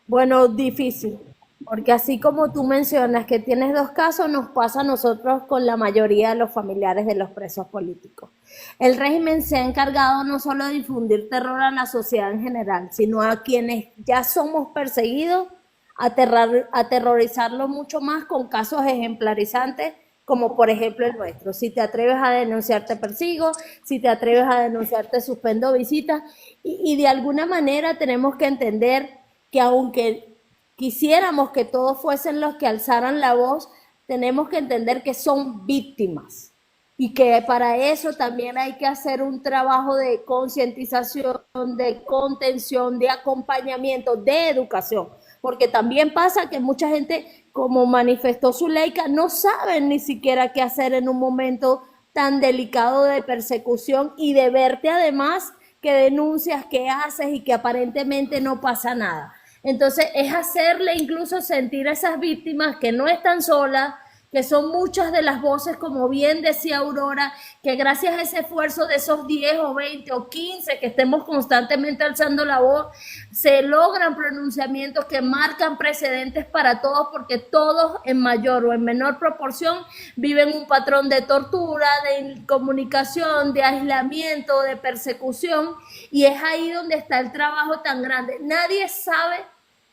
Bueno, difícil, porque así como tú mencionas que tienes dos casos, nos pasa a nosotros con la mayoría de los familiares de los presos políticos. El régimen se ha encargado no solo de difundir terror a la sociedad en general, sino a quienes ya somos perseguidos, aterrorizarlo mucho más con casos ejemplarizantes como por ejemplo el nuestro. Si te atreves a denunciar te persigo, si te atreves a denunciar te suspendo visitas y de alguna manera tenemos que entender que aunque quisiéramos que todos fuesen los que alzaran la voz, tenemos que entender que son víctimas y que para eso también hay que hacer un trabajo de concientización, de contención, de acompañamiento, de educación, porque también pasa que mucha gente, como manifestó Zuleika, no saben ni siquiera qué hacer en un momento tan delicado de persecución y de verte además que denuncias, que haces y que aparentemente no pasa nada. Entonces es hacerle incluso sentir a esas víctimas que no están solas, que son muchas de las voces, como bien decía Aurora, que gracias a ese esfuerzo de esos 10 o 20 o 15 que estemos constantemente alzando la voz, se logran pronunciamientos que marcan precedentes para todos, porque todos en mayor o en menor proporción viven un patrón de tortura, de incomunicación, de aislamiento, de persecución, y es ahí donde está el trabajo tan grande. Nadie sabe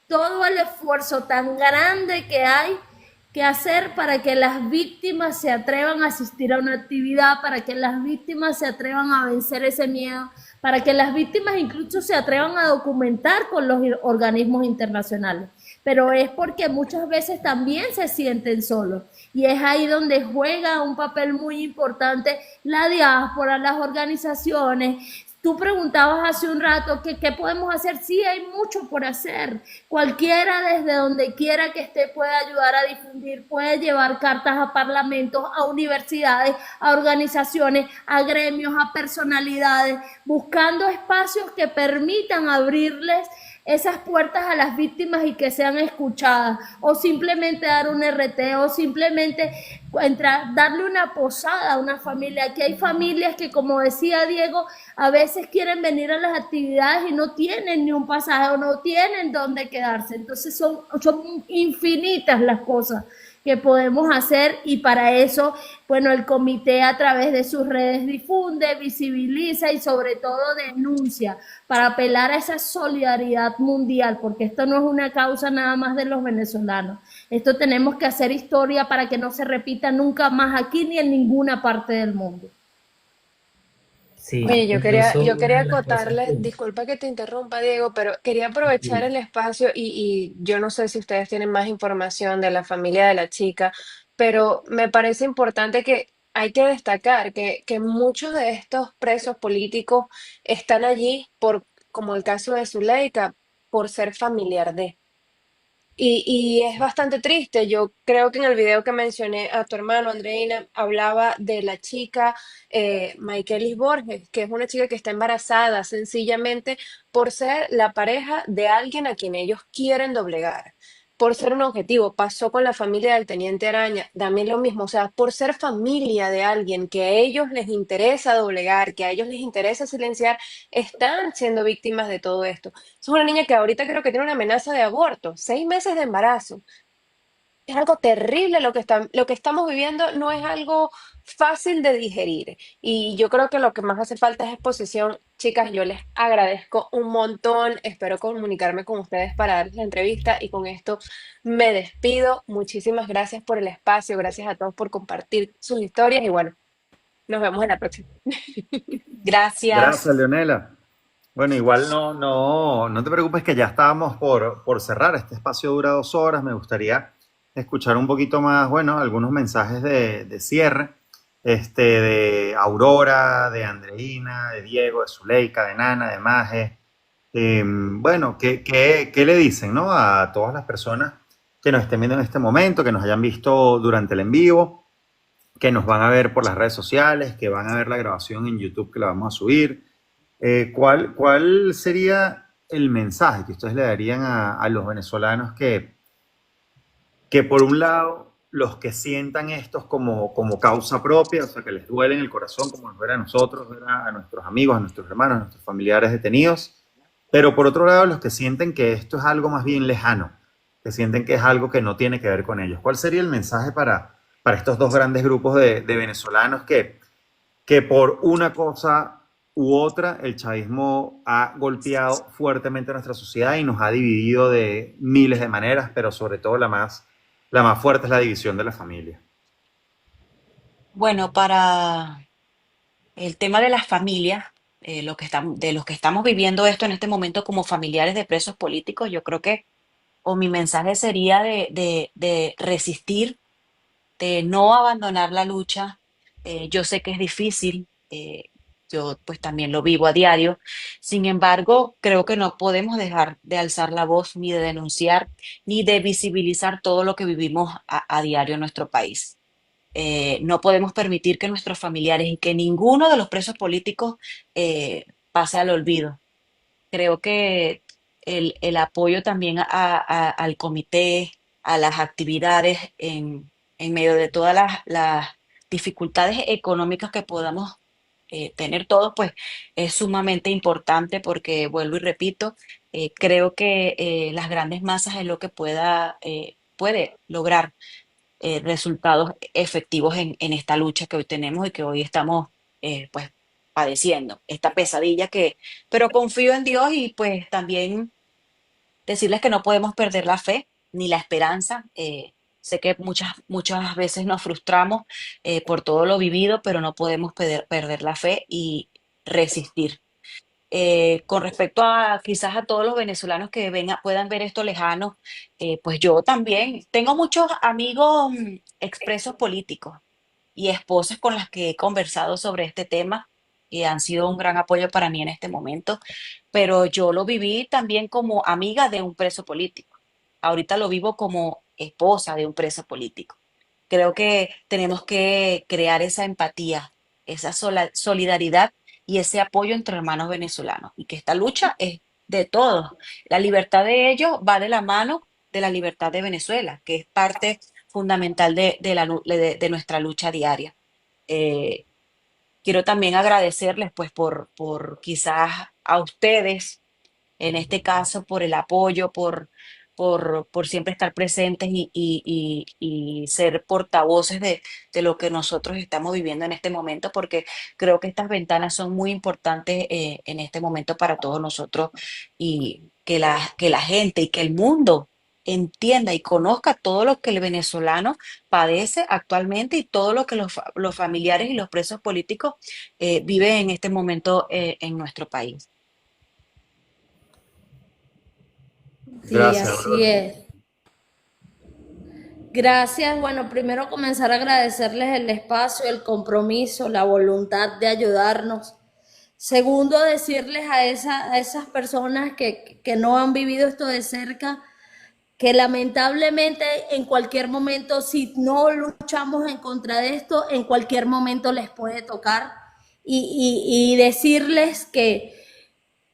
todo el esfuerzo tan grande que hay que hacer para que las víctimas se atrevan a asistir a una actividad, para que las víctimas se atrevan a vencer ese miedo, para que las víctimas incluso se atrevan a documentar con los organismos internacionales. Pero es porque muchas veces también se sienten solos. Y es ahí donde juega un papel muy importante la diáspora, las organizaciones. Tú preguntabas hace un rato que qué podemos hacer. Sí, hay mucho por hacer. Cualquiera desde donde quiera que esté puede ayudar a difundir, puede llevar cartas a parlamentos, a universidades, a organizaciones, a gremios, a personalidades, buscando espacios que permitan abrirles esas puertas a las víctimas y que sean escuchadas, o simplemente dar un RT, o simplemente darle una posada a una familia. Aquí hay familias que, como decía Diego, a veces quieren venir a las actividades y no tienen ni un pasaje o no tienen dónde quedarse. Entonces son infinitas las cosas que podemos hacer, y para eso, bueno, el comité a través de sus redes difunde, visibiliza y sobre todo denuncia para apelar a esa solidaridad mundial, porque esto no es una causa nada más de los venezolanos. Esto tenemos que hacer historia para que no se repita nunca más aquí ni en ninguna parte del mundo. Sí, Oye, incluso yo una quería de las cosas acotarles, que... disculpa que te interrumpa, Diego, pero quería aprovechar el espacio y yo no sé si ustedes tienen más información de la familia de la chica, pero me parece importante que hay que destacar que muchos de estos presos políticos están allí por, como el caso de Zuleika, por ser familiar de. y es bastante triste. Yo creo que en el video que mencioné a tu hermano, Andreina, hablaba de la chica Maikelis Borges, que es una chica que está embarazada sencillamente por ser la pareja de alguien a quien ellos quieren doblegar. Por ser un objetivo, pasó con la familia del Teniente Araña, también lo mismo, o sea, por ser familia de alguien que a ellos les interesa doblegar, que a ellos les interesa silenciar, están siendo víctimas de todo esto. Es una niña que ahorita creo que tiene una amenaza de aborto, 6 meses de embarazo. Es algo terrible lo que estamos viviendo, no es algo fácil de digerir. Y yo creo que lo que más hace falta es exposición. Chicas, yo les agradezco un montón. Espero comunicarme con ustedes para darles la entrevista y con esto me despido. Muchísimas gracias por el espacio, gracias a todos por compartir sus historias y bueno, nos vemos en la próxima. Gracias. Gracias, Leonela. Bueno, igual no te preocupes que ya estábamos por cerrar. Este espacio dura 2 horas. Me gustaría escuchar un poquito más, bueno, algunos mensajes de cierre, de Aurora, de Andreina, de Diego, de Zuleika, de Nana, de Maje. Bueno, ¿qué le dicen, ¿no? A todas las personas que nos estén viendo en este momento, que nos hayan visto durante el en vivo, que nos van a ver por las redes sociales, que van a ver la grabación en YouTube que la vamos a subir. ¿Cuál sería el mensaje que ustedes le darían a los venezolanos que por un lado los que sientan estos como causa propia, o sea, que les duele en el corazón, como nos duele a nosotros, ver a nuestros amigos, a nuestros hermanos, a nuestros familiares detenidos, pero por otro lado los que sienten que esto es algo más bien lejano, que sienten que es algo que no tiene que ver con ellos? ¿Cuál sería el mensaje para estos dos grandes grupos de venezolanos que por una cosa u otra el chavismo ha golpeado fuertemente a nuestra sociedad y nos ha dividido de miles de maneras, pero sobre todo la más fuerte es la división de la familia? Bueno, para el tema de las familias, de los que estamos viviendo esto en este momento como familiares de presos políticos, yo creo que, o mi mensaje sería de resistir, de no abandonar la lucha. Yo sé que es difícil, yo pues también lo vivo a diario. Sin embargo, creo que no podemos dejar de alzar la voz, ni de denunciar, ni de visibilizar todo lo que vivimos a diario en nuestro país. No podemos permitir que nuestros familiares y que ninguno de los presos políticos pase al olvido. Creo que el apoyo también al comité, a las actividades en medio de todas las dificultades económicas que podamos tener todos, pues es sumamente importante porque, vuelvo y repito, creo que las grandes masas es lo que puede lograr resultados efectivos en esta lucha que hoy tenemos y que hoy estamos pues padeciendo, esta pesadilla pero confío en Dios y pues también decirles que no podemos perder la fe ni la esperanza. Sé que muchas veces nos frustramos por todo lo vivido, pero no podemos perder la fe y resistir. Con respecto a quizás a todos los venezolanos que puedan ver esto lejano, pues yo también tengo muchos amigos expresos políticos y esposas con las que he conversado sobre este tema y han sido un gran apoyo para mí en este momento, pero yo lo viví también como amiga de un preso político. Ahorita lo vivo como esposa de un preso político. Creo que tenemos que crear esa empatía, esa solidaridad y ese apoyo entre hermanos venezolanos y que esta lucha es de todos. La libertad de ellos va de la mano de la libertad de Venezuela, que es parte fundamental de nuestra lucha diaria. Eh, Quiero también agradecerles pues por quizás a ustedes en este caso por el apoyo, por siempre estar presentes y ser portavoces de lo que nosotros estamos viviendo en este momento, porque creo que estas ventanas son muy importantes en este momento para todos nosotros y que la gente y que el mundo entienda y conozca todo lo que el venezolano padece actualmente y todo lo que los familiares y los presos políticos viven en este momento en nuestro país. Sí, Gracias, así Aurora. es. Gracias. Bueno, primero comenzar a agradecerles el espacio, el compromiso, la voluntad de ayudarnos. Segundo, decirles a esas personas que no han vivido esto de cerca, que lamentablemente en cualquier momento, si no luchamos en contra de esto, en cualquier momento les puede tocar y decirles que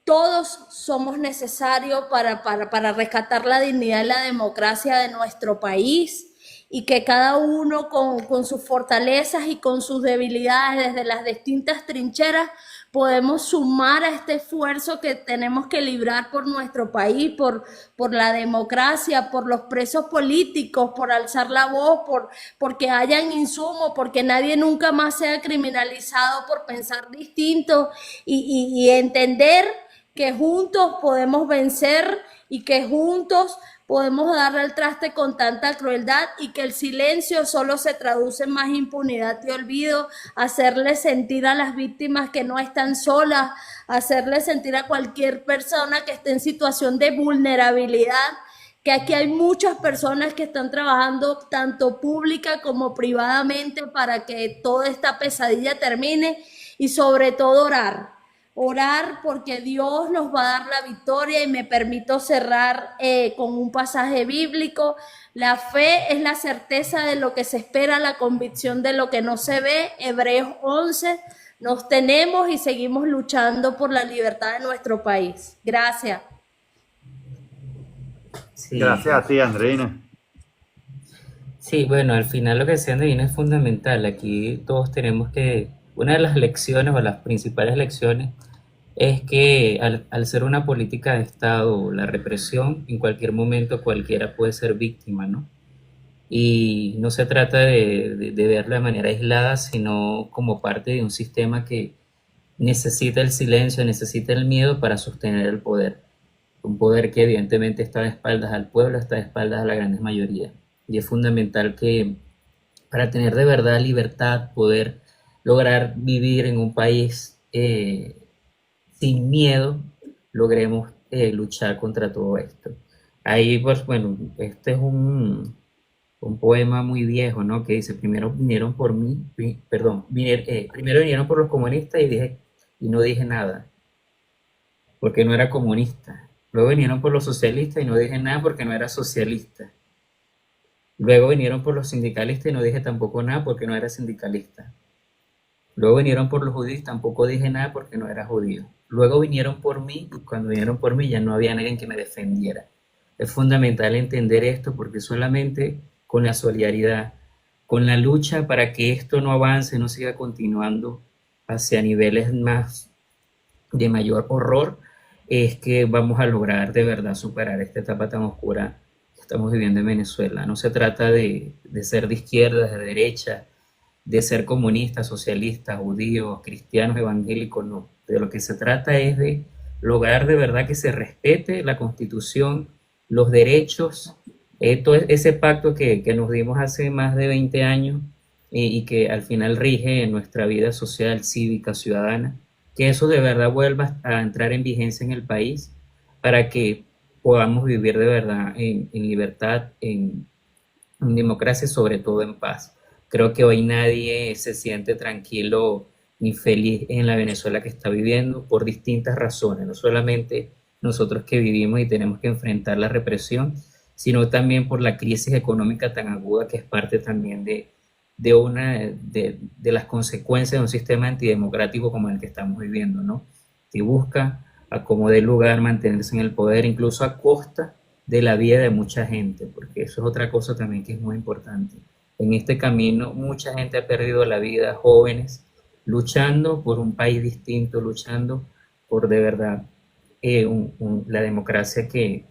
todos somos necesarios para rescatar la dignidad y la democracia de nuestro país y que cada uno con sus fortalezas y con sus debilidades desde las distintas trincheras podemos sumar a este esfuerzo que tenemos que librar por nuestro país, por la democracia, por los presos políticos, por alzar la voz, porque hayan insumos, porque nadie nunca más sea criminalizado por pensar distinto y entender que juntos podemos vencer y que juntos podemos darle al traste con tanta crueldad y que el silencio solo se traduce en más impunidad y olvido, hacerle sentir a las víctimas que no están solas, hacerle sentir a cualquier persona que esté en situación de vulnerabilidad, que aquí hay muchas personas que están trabajando tanto pública como privadamente para que toda esta pesadilla termine y sobre todo orar porque Dios nos va a dar la victoria y me permito cerrar con un pasaje bíblico. La fe es la certeza de lo que se espera, la convicción de lo que no se ve. Hebreos 11, nos tenemos y seguimos luchando por la libertad de nuestro país. Gracias. Sí, Gracias a ti, Andreina. sí, bueno, al final lo que decía Andreina es fundamental. Aquí todos tenemos que, una de las lecciones o las principales lecciones es que al ser una política de Estado, la represión, en cualquier momento cualquiera puede ser víctima, ¿no? Y no se trata de verlo de manera aislada, sino como parte de un sistema que necesita el silencio, necesita el miedo para sostener el poder. Un poder que evidentemente está de espaldas al pueblo, está de espaldas a la gran mayoría. Y es fundamental que para tener de verdad libertad, poder lograr vivir en un país sin miedo, logremos luchar contra todo esto. Ahí, pues, bueno, este es un poema muy viejo, ¿no? Que dice, primero vinieron por mí, primero vinieron por los comunistas y no dije nada, porque no era comunista. Luego vinieron por los socialistas y no dije nada porque no era socialista. Luego vinieron por los sindicalistas y no dije tampoco nada porque no era sindicalista. Luego vinieron por los judíos y tampoco dije nada porque no era judío. Luego vinieron por mí y cuando vinieron por mí ya no había nadie que me defendiera. Es fundamental entender esto porque solamente con la solidaridad, con la lucha para que esto no avance, no siga continuando hacia niveles más de mayor horror, es que vamos a lograr de verdad superar esta etapa tan oscura que estamos viviendo en Venezuela. No se trata de ser de izquierda, de derecha, de ser comunistas, socialistas, judíos, cristianos, evangélicos, no. De lo que se trata es de lograr de verdad que se respete la Constitución, los derechos, todo ese pacto que nos dimos hace más de 20 años y que al final rige nuestra vida social, cívica, ciudadana, que eso de verdad vuelva a entrar en vigencia en el país para que podamos vivir de verdad en libertad, en democracia y sobre todo en paz. Creo que hoy nadie se siente tranquilo ni feliz en la Venezuela que está viviendo por distintas razones, no solamente nosotros que vivimos y tenemos que enfrentar la represión, sino también por la crisis económica tan aguda que es parte también de las consecuencias de un sistema antidemocrático como el que estamos viviendo, ¿no? Que busca a como dé lugar mantenerse en el poder, incluso a costa de la vida de mucha gente, porque eso es otra cosa también que es muy importante. En este camino mucha gente ha perdido la vida, jóvenes, luchando por un país distinto, luchando por de verdad la democracia que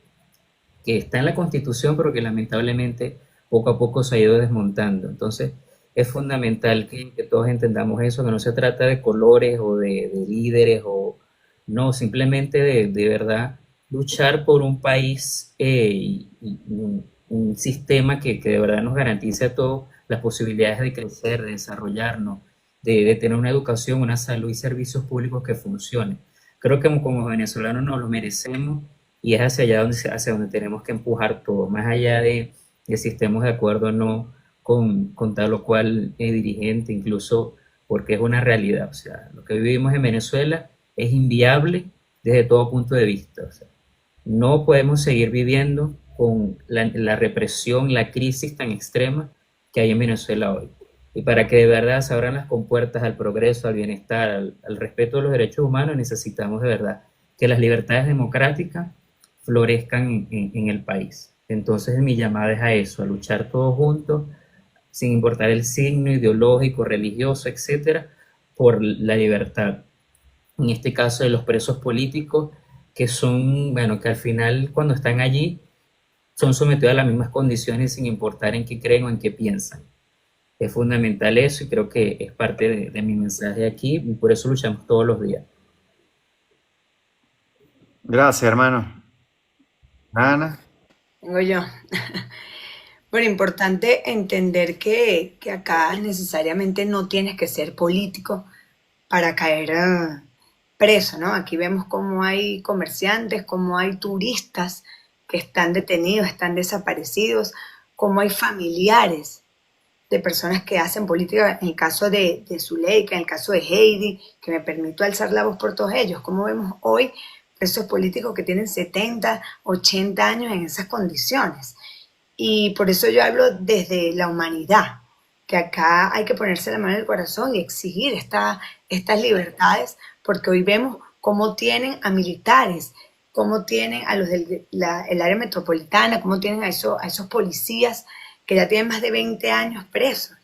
está en la Constitución, pero que lamentablemente poco a poco se ha ido desmontando. Entonces es fundamental que todos entendamos eso, que no se trata de colores o de líderes, o no, simplemente de verdad luchar por un país y un sistema que de verdad nos garantice a todos las posibilidades de crecer, de desarrollarnos, de tener una educación, una salud y servicios públicos que funcionen. Creo que como venezolanos nos lo merecemos y es hacia allá hacia donde tenemos que empujar todo, más allá de si estemos de acuerdo o no con tal o cual dirigente, incluso porque es una realidad. O sea, lo que vivimos en Venezuela es inviable desde todo punto de vista. O sea, no podemos seguir viviendo con la represión, la crisis tan extrema que hay en Venezuela hoy. Y para que de verdad se abran las compuertas al progreso, al bienestar, al respeto de los derechos humanos, necesitamos de verdad que las libertades democráticas florezcan en el país. Entonces mi llamada es a eso, a luchar todos juntos, sin importar el signo ideológico, religioso, etcétera, por la libertad. En este caso de los presos políticos, que son, bueno, que al final cuando están allí son sometidos a las mismas condiciones sin importar en qué creen o en qué piensan. Es fundamental eso y creo que es parte de mi mensaje aquí y por eso luchamos todos los días. Gracias, hermano. Ana. Tengo yo. Bueno, importante entender que acá necesariamente no tienes que ser político para caer preso, ¿no? Aquí vemos cómo hay comerciantes, cómo hay turistas que están detenidos, están desaparecidos, cómo hay familiares de personas que hacen política, en el caso de Zuleika, en el caso de Heidi, que me permito alzar la voz por todos ellos, como vemos hoy presos políticos que tienen 70, 80 años en esas condiciones. Y por eso yo hablo desde la humanidad, que acá hay que ponerse la mano en el corazón y exigir estas libertades, porque hoy vemos cómo tienen a militares, cómo tienen a los del área metropolitana, cómo tienen a esos policías que ya tienen más de 20 años presos.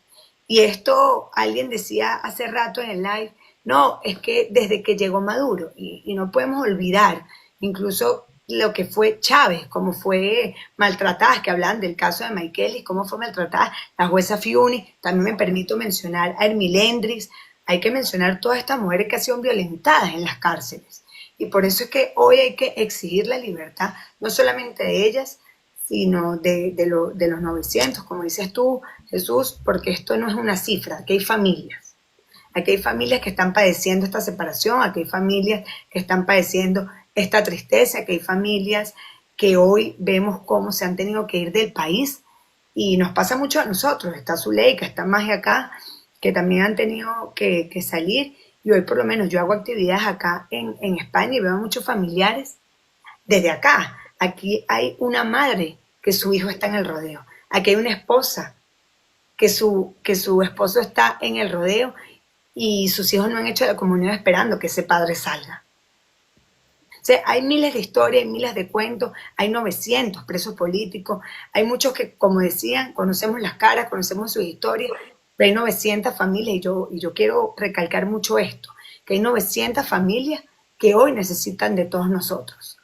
Y esto alguien decía hace rato en el live, no, es que desde que llegó Maduro, y no podemos olvidar incluso lo que fue Chávez, cómo fue maltratada, que hablan del caso de Michaelis, cómo fue maltratada la jueza Fiuni, también me permito mencionar a Hermilendris, hay que mencionar todas estas mujeres que han sido violentadas en las cárceles. Y por eso es que hoy hay que exigir la libertad, no solamente de ellas, sino de los 900, como dices tú, Jesús, porque esto no es una cifra, aquí hay familias. Aquí hay familias que están padeciendo esta separación, aquí hay familias que están padeciendo esta tristeza, aquí hay familias que hoy vemos cómo se han tenido que ir del país y nos pasa mucho a nosotros. Está Zuleika, está Magia acá, que también han tenido que salir y hoy por lo menos yo hago actividades acá en España y veo a muchos familiares desde acá. Aquí hay una madre que su hijo está en el rodeo, aquí hay una esposa que su esposo está en el rodeo y sus hijos no han hecho la comunión esperando que ese padre salga. O sea, hay miles de historias, hay miles de cuentos, hay 900 presos políticos, hay muchos que, como decían, conocemos las caras, conocemos sus historias, pero hay 900 familias y yo quiero recalcar mucho esto, que hay 900 familias que hoy necesitan de todos nosotros.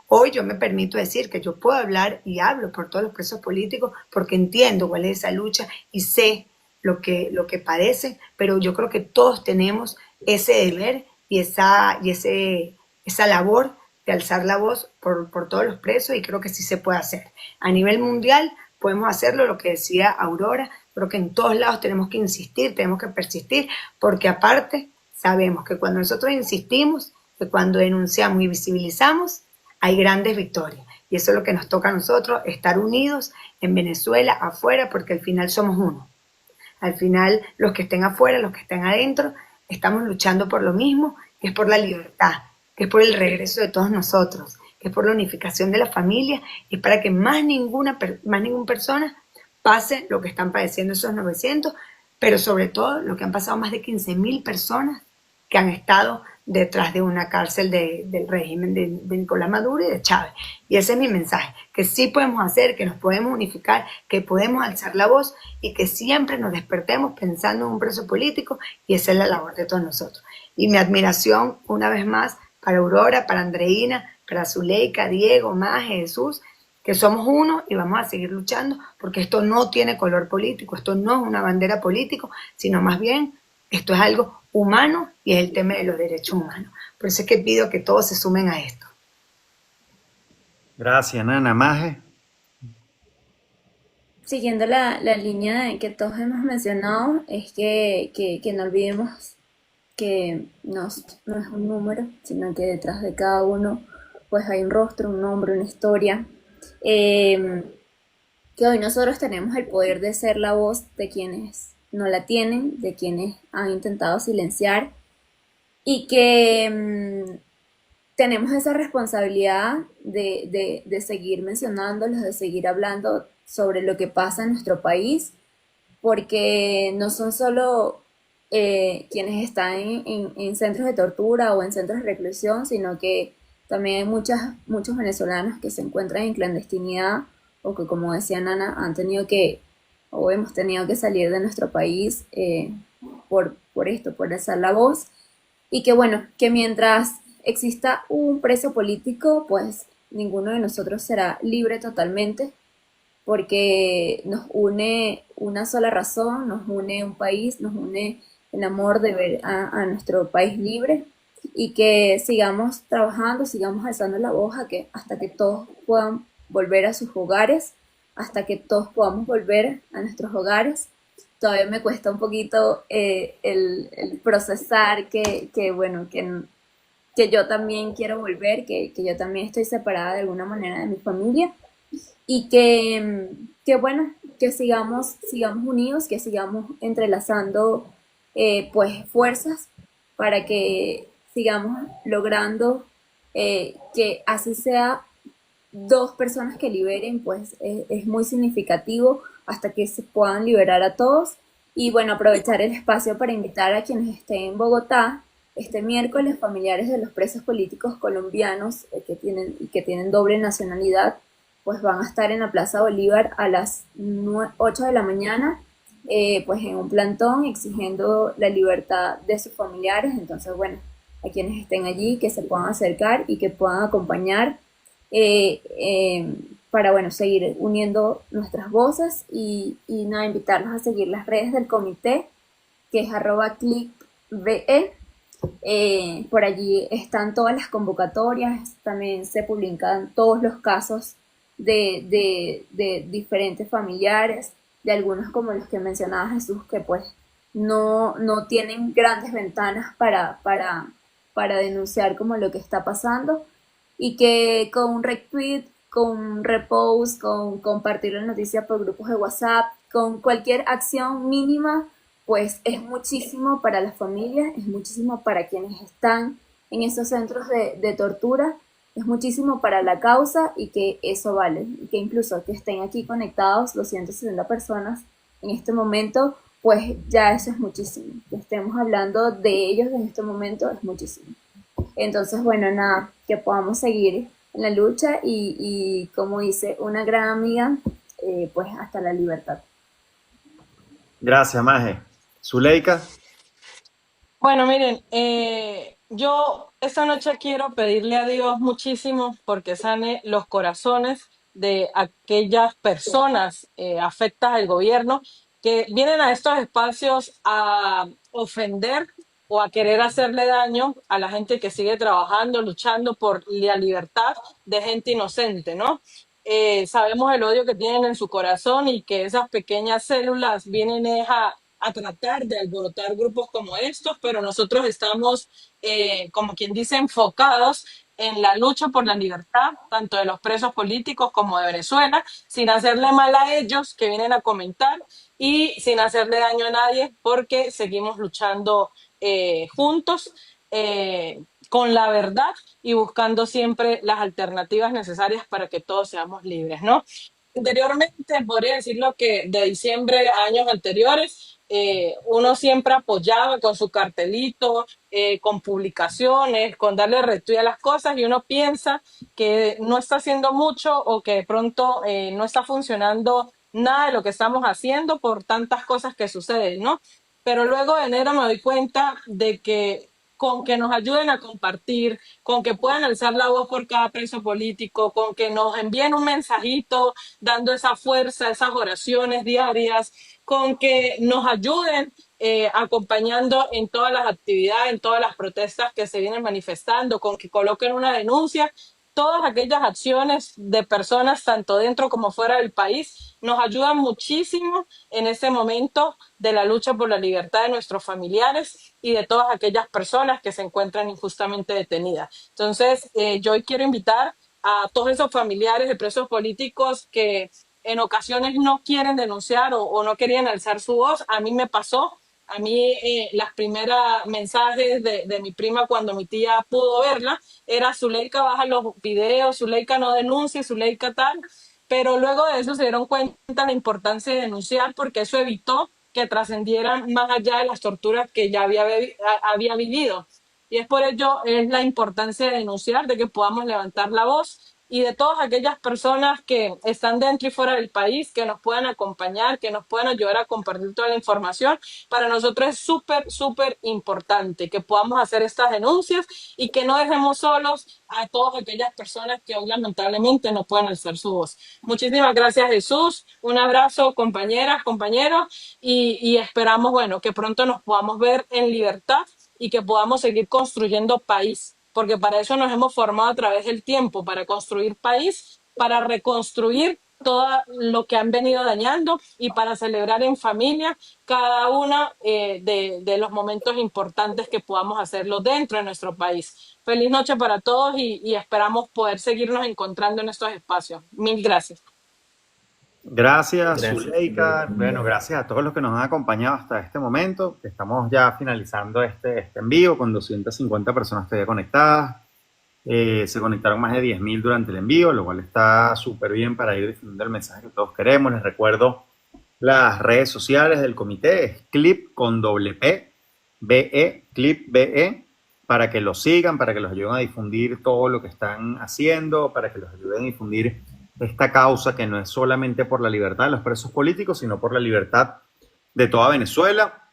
Hoy yo me permito decir que yo puedo hablar y hablo por todos los presos políticos porque entiendo cuál es esa lucha y sé lo que padecen, pero yo creo que todos tenemos ese deber y esa labor de alzar la voz por todos los presos y creo que sí se puede hacer. A nivel mundial podemos hacerlo, lo que decía Aurora, creo que en todos lados tenemos que insistir, tenemos que persistir, porque aparte sabemos que cuando nosotros insistimos, que cuando denunciamos y visibilizamos, hay grandes victorias. Y eso es lo que nos toca a nosotros, estar unidos en Venezuela, afuera, porque al final somos uno. Al final, los que estén afuera, los que estén adentro, estamos luchando por lo mismo, que es por la libertad, que es por el regreso de todos nosotros, que es por la unificación de la familia y para que más ninguna persona pase lo que están padeciendo esos 900, pero sobre todo lo que han pasado más de 15.000 personas que han estado detrás de una cárcel del régimen de Nicolás Maduro y de Chávez. Y ese es mi mensaje, que sí podemos hacer, que nos podemos unificar, que podemos alzar la voz y que siempre nos despertemos pensando en un preso político y esa es la labor de todos nosotros. Y mi admiración, una vez más, para Aurora, para Andreina, para Zuleika, Diego, Maje, Jesús, que somos uno y vamos a seguir luchando porque esto no tiene color político, esto no es una bandera política, sino más bien esto es algo humano y es el tema de los derechos humanos. Por eso es que pido que todos se sumen a esto. Gracias, Nana. Maje. Siguiendo la línea que todos hemos mencionado, es que no olvidemos que no es un número, sino que detrás de cada uno pues hay un rostro, un nombre, una historia. Que hoy nosotros tenemos el poder de ser la voz de quienes no la tienen, de quienes han intentado silenciar y que tenemos esa responsabilidad de seguir mencionándolos, de seguir hablando sobre lo que pasa en nuestro país, porque no son solo quienes están en centros de tortura o en centros de reclusión, sino que también hay muchos venezolanos que se encuentran en clandestinidad o que, como decía Nana, han tenido que o hemos tenido que salir de nuestro país por esto, por alzar la voz. Y que bueno, que mientras exista un preso político, pues ninguno de nosotros será libre totalmente, porque nos une una sola razón, nos une un país, nos une el amor de ver a nuestro país libre y que sigamos trabajando, sigamos alzando la voz hasta que todos puedan volver a sus hogares, hasta que todos podamos volver a nuestros hogares. Todavía me cuesta un poquito el procesar bueno, que yo también quiero volver, que yo también estoy separada de alguna manera de mi familia y que bueno, que sigamos unidos, que sigamos entrelazando pues fuerzas para que sigamos logrando que así sea dos personas que liberen, pues es muy significativo hasta que se puedan liberar a todos. Y bueno, aprovechar el espacio para invitar a quienes estén en Bogotá este miércoles, familiares de los presos políticos colombianos que tienen doble nacionalidad, pues van a estar en la Plaza Bolívar a las 8 de la mañana, pues en un plantón exigiendo la libertad de sus familiares. Entonces, bueno, a quienes estén allí, que se puedan acercar y que puedan acompañar eh, eh, para, bueno, seguir uniendo nuestras voces y nada, invitarlos a seguir las redes del comité, que es @clickve. Por allí están todas las convocatorias, también se publican todos los casos de diferentes familiares, de algunos como los que mencionaba Jesús, que pues no tienen grandes ventanas para denunciar como lo que está pasando y que con un retweet, con un repost, con compartir la noticia por grupos de WhatsApp, con cualquier acción mínima, pues es muchísimo para las familias, es muchísimo para quienes están en esos centros de tortura, es muchísimo para la causa y que eso vale, y que incluso que estén aquí conectados 260 personas en este momento, pues ya eso es muchísimo, que estemos hablando de ellos en este momento es muchísimo. Entonces, bueno, nada, que podamos seguir en la lucha y como dice una gran amiga, pues hasta la libertad. Gracias, Maje. Zuleika. Bueno, miren, yo esta noche quiero pedirle a Dios muchísimo porque sane los corazones de aquellas personas afectas al gobierno que vienen a estos espacios a ofender o a querer hacerle daño a la gente que sigue trabajando, luchando por la libertad de gente inocente, ¿no? Sabemos el odio que tienen en su corazón y que esas pequeñas células vienen a tratar de alborotar grupos como estos, pero nosotros estamos, como quien dice, enfocados en la lucha por la libertad, tanto de los presos políticos como de Venezuela, sin hacerle mal a ellos que vienen a comentar y sin hacerle daño a nadie, porque seguimos luchando juntos con la verdad y buscando siempre las alternativas necesarias para que todos seamos libres, ¿no? Anteriormente, podría decirlo que de diciembre a años anteriores, uno siempre apoyaba con su cartelito, con publicaciones, con darle retweet a las cosas y uno piensa que no está haciendo mucho o que de pronto no está funcionando nada de lo que estamos haciendo por tantas cosas que suceden, ¿no? Pero luego de enero me doy cuenta de que con que nos ayuden a compartir, con que puedan alzar la voz por cada preso político, con que nos envíen un mensajito dando esa fuerza, esas oraciones diarias, con que nos ayuden acompañando en todas las actividades, en todas las protestas que se vienen manifestando, con que coloquen una denuncia. Todas aquellas acciones de personas, tanto dentro como fuera del país, nos ayudan muchísimo en este momento de la lucha por la libertad de nuestros familiares y de todas aquellas personas que se encuentran injustamente detenidas. Entonces, yo hoy quiero invitar a todos esos familiares de presos políticos que en ocasiones no quieren denunciar o no querían alzar su voz. A mí me pasó A mí las primeras mensajes de mi prima cuando mi tía pudo verla era: Zuleika, baja los videos, Zuleika, no denuncie, Zuleika tal. Pero luego de eso se dieron cuenta la importancia de denunciar, porque eso evitó que trascendieran más allá de las torturas que ya había vivido. Y es por ello es la importancia de denunciar, de que podamos levantar la voz, y de todas aquellas personas que están dentro y fuera del país, que nos puedan acompañar, que nos puedan ayudar a compartir toda la información. Para nosotros es súper, súper importante que podamos hacer estas denuncias y que no dejemos solos a todas aquellas personas que hoy lamentablemente no pueden alzar su voz. Muchísimas gracias, Jesús. Un abrazo, compañeras, compañeros, y esperamos, bueno, que pronto nos podamos ver en libertad y que podamos seguir construyendo país, porque para eso nos hemos formado a través del tiempo, para construir país, para reconstruir todo lo que han venido dañando y para celebrar en familia cada uno de los momentos importantes que podamos hacerlo dentro de nuestro país. Feliz noche para todos y esperamos poder seguirnos encontrando en estos espacios. Mil gracias. Gracias, Gracias, Zuleika. Zuleika. Bueno, gracias a todos los que nos han acompañado hasta este momento. Estamos ya finalizando este envío con 250 personas todavía conectadas. Se conectaron más de 10.000 durante el envío, lo cual está súper bien para ir difundiendo el mensaje que todos queremos. Les recuerdo las redes sociales del comité, es Clip con doble P, BE, Clip BE, para que los sigan, para que los ayuden a difundir todo lo que están haciendo, para que los ayuden a difundir esta causa que no es solamente por la libertad de los presos políticos, sino por la libertad de toda Venezuela.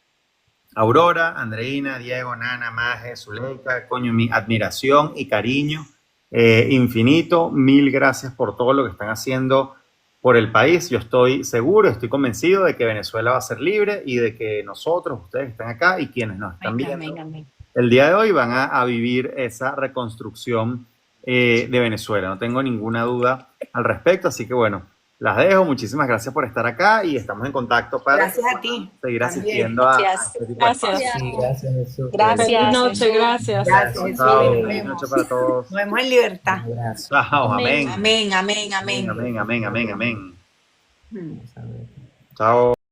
Aurora, Andreina, Diego, Nana, Maje, Zuleika, coño, mi admiración y cariño infinito. Mil gracias por todo lo que están haciendo por el país. Yo estoy seguro, estoy convencido de que Venezuela va a ser libre y de que nosotros, ustedes que están acá y quienes nos están Amén, viendo amén, amén. el día de hoy, van a vivir esa reconstrucción de Venezuela. No tengo ninguna duda al respecto, así que bueno, las dejo. Muchísimas gracias por estar acá y estamos en contacto para Gracias a ti. seguir También. asistiendo a Gracias. este tipo de Gracias. espacios. Sí, gracias, Jesús. Gracias, Feliz noche, Jesús. gracias. Gracias, Jesús. Chao, Nos buenas vemos. noches para todos. Nos vemos en libertad. Un abrazo. Chao, amén. Amén, amén, amén. Amén, amén, amén, amén. Mm. Vamos a ver. Chao.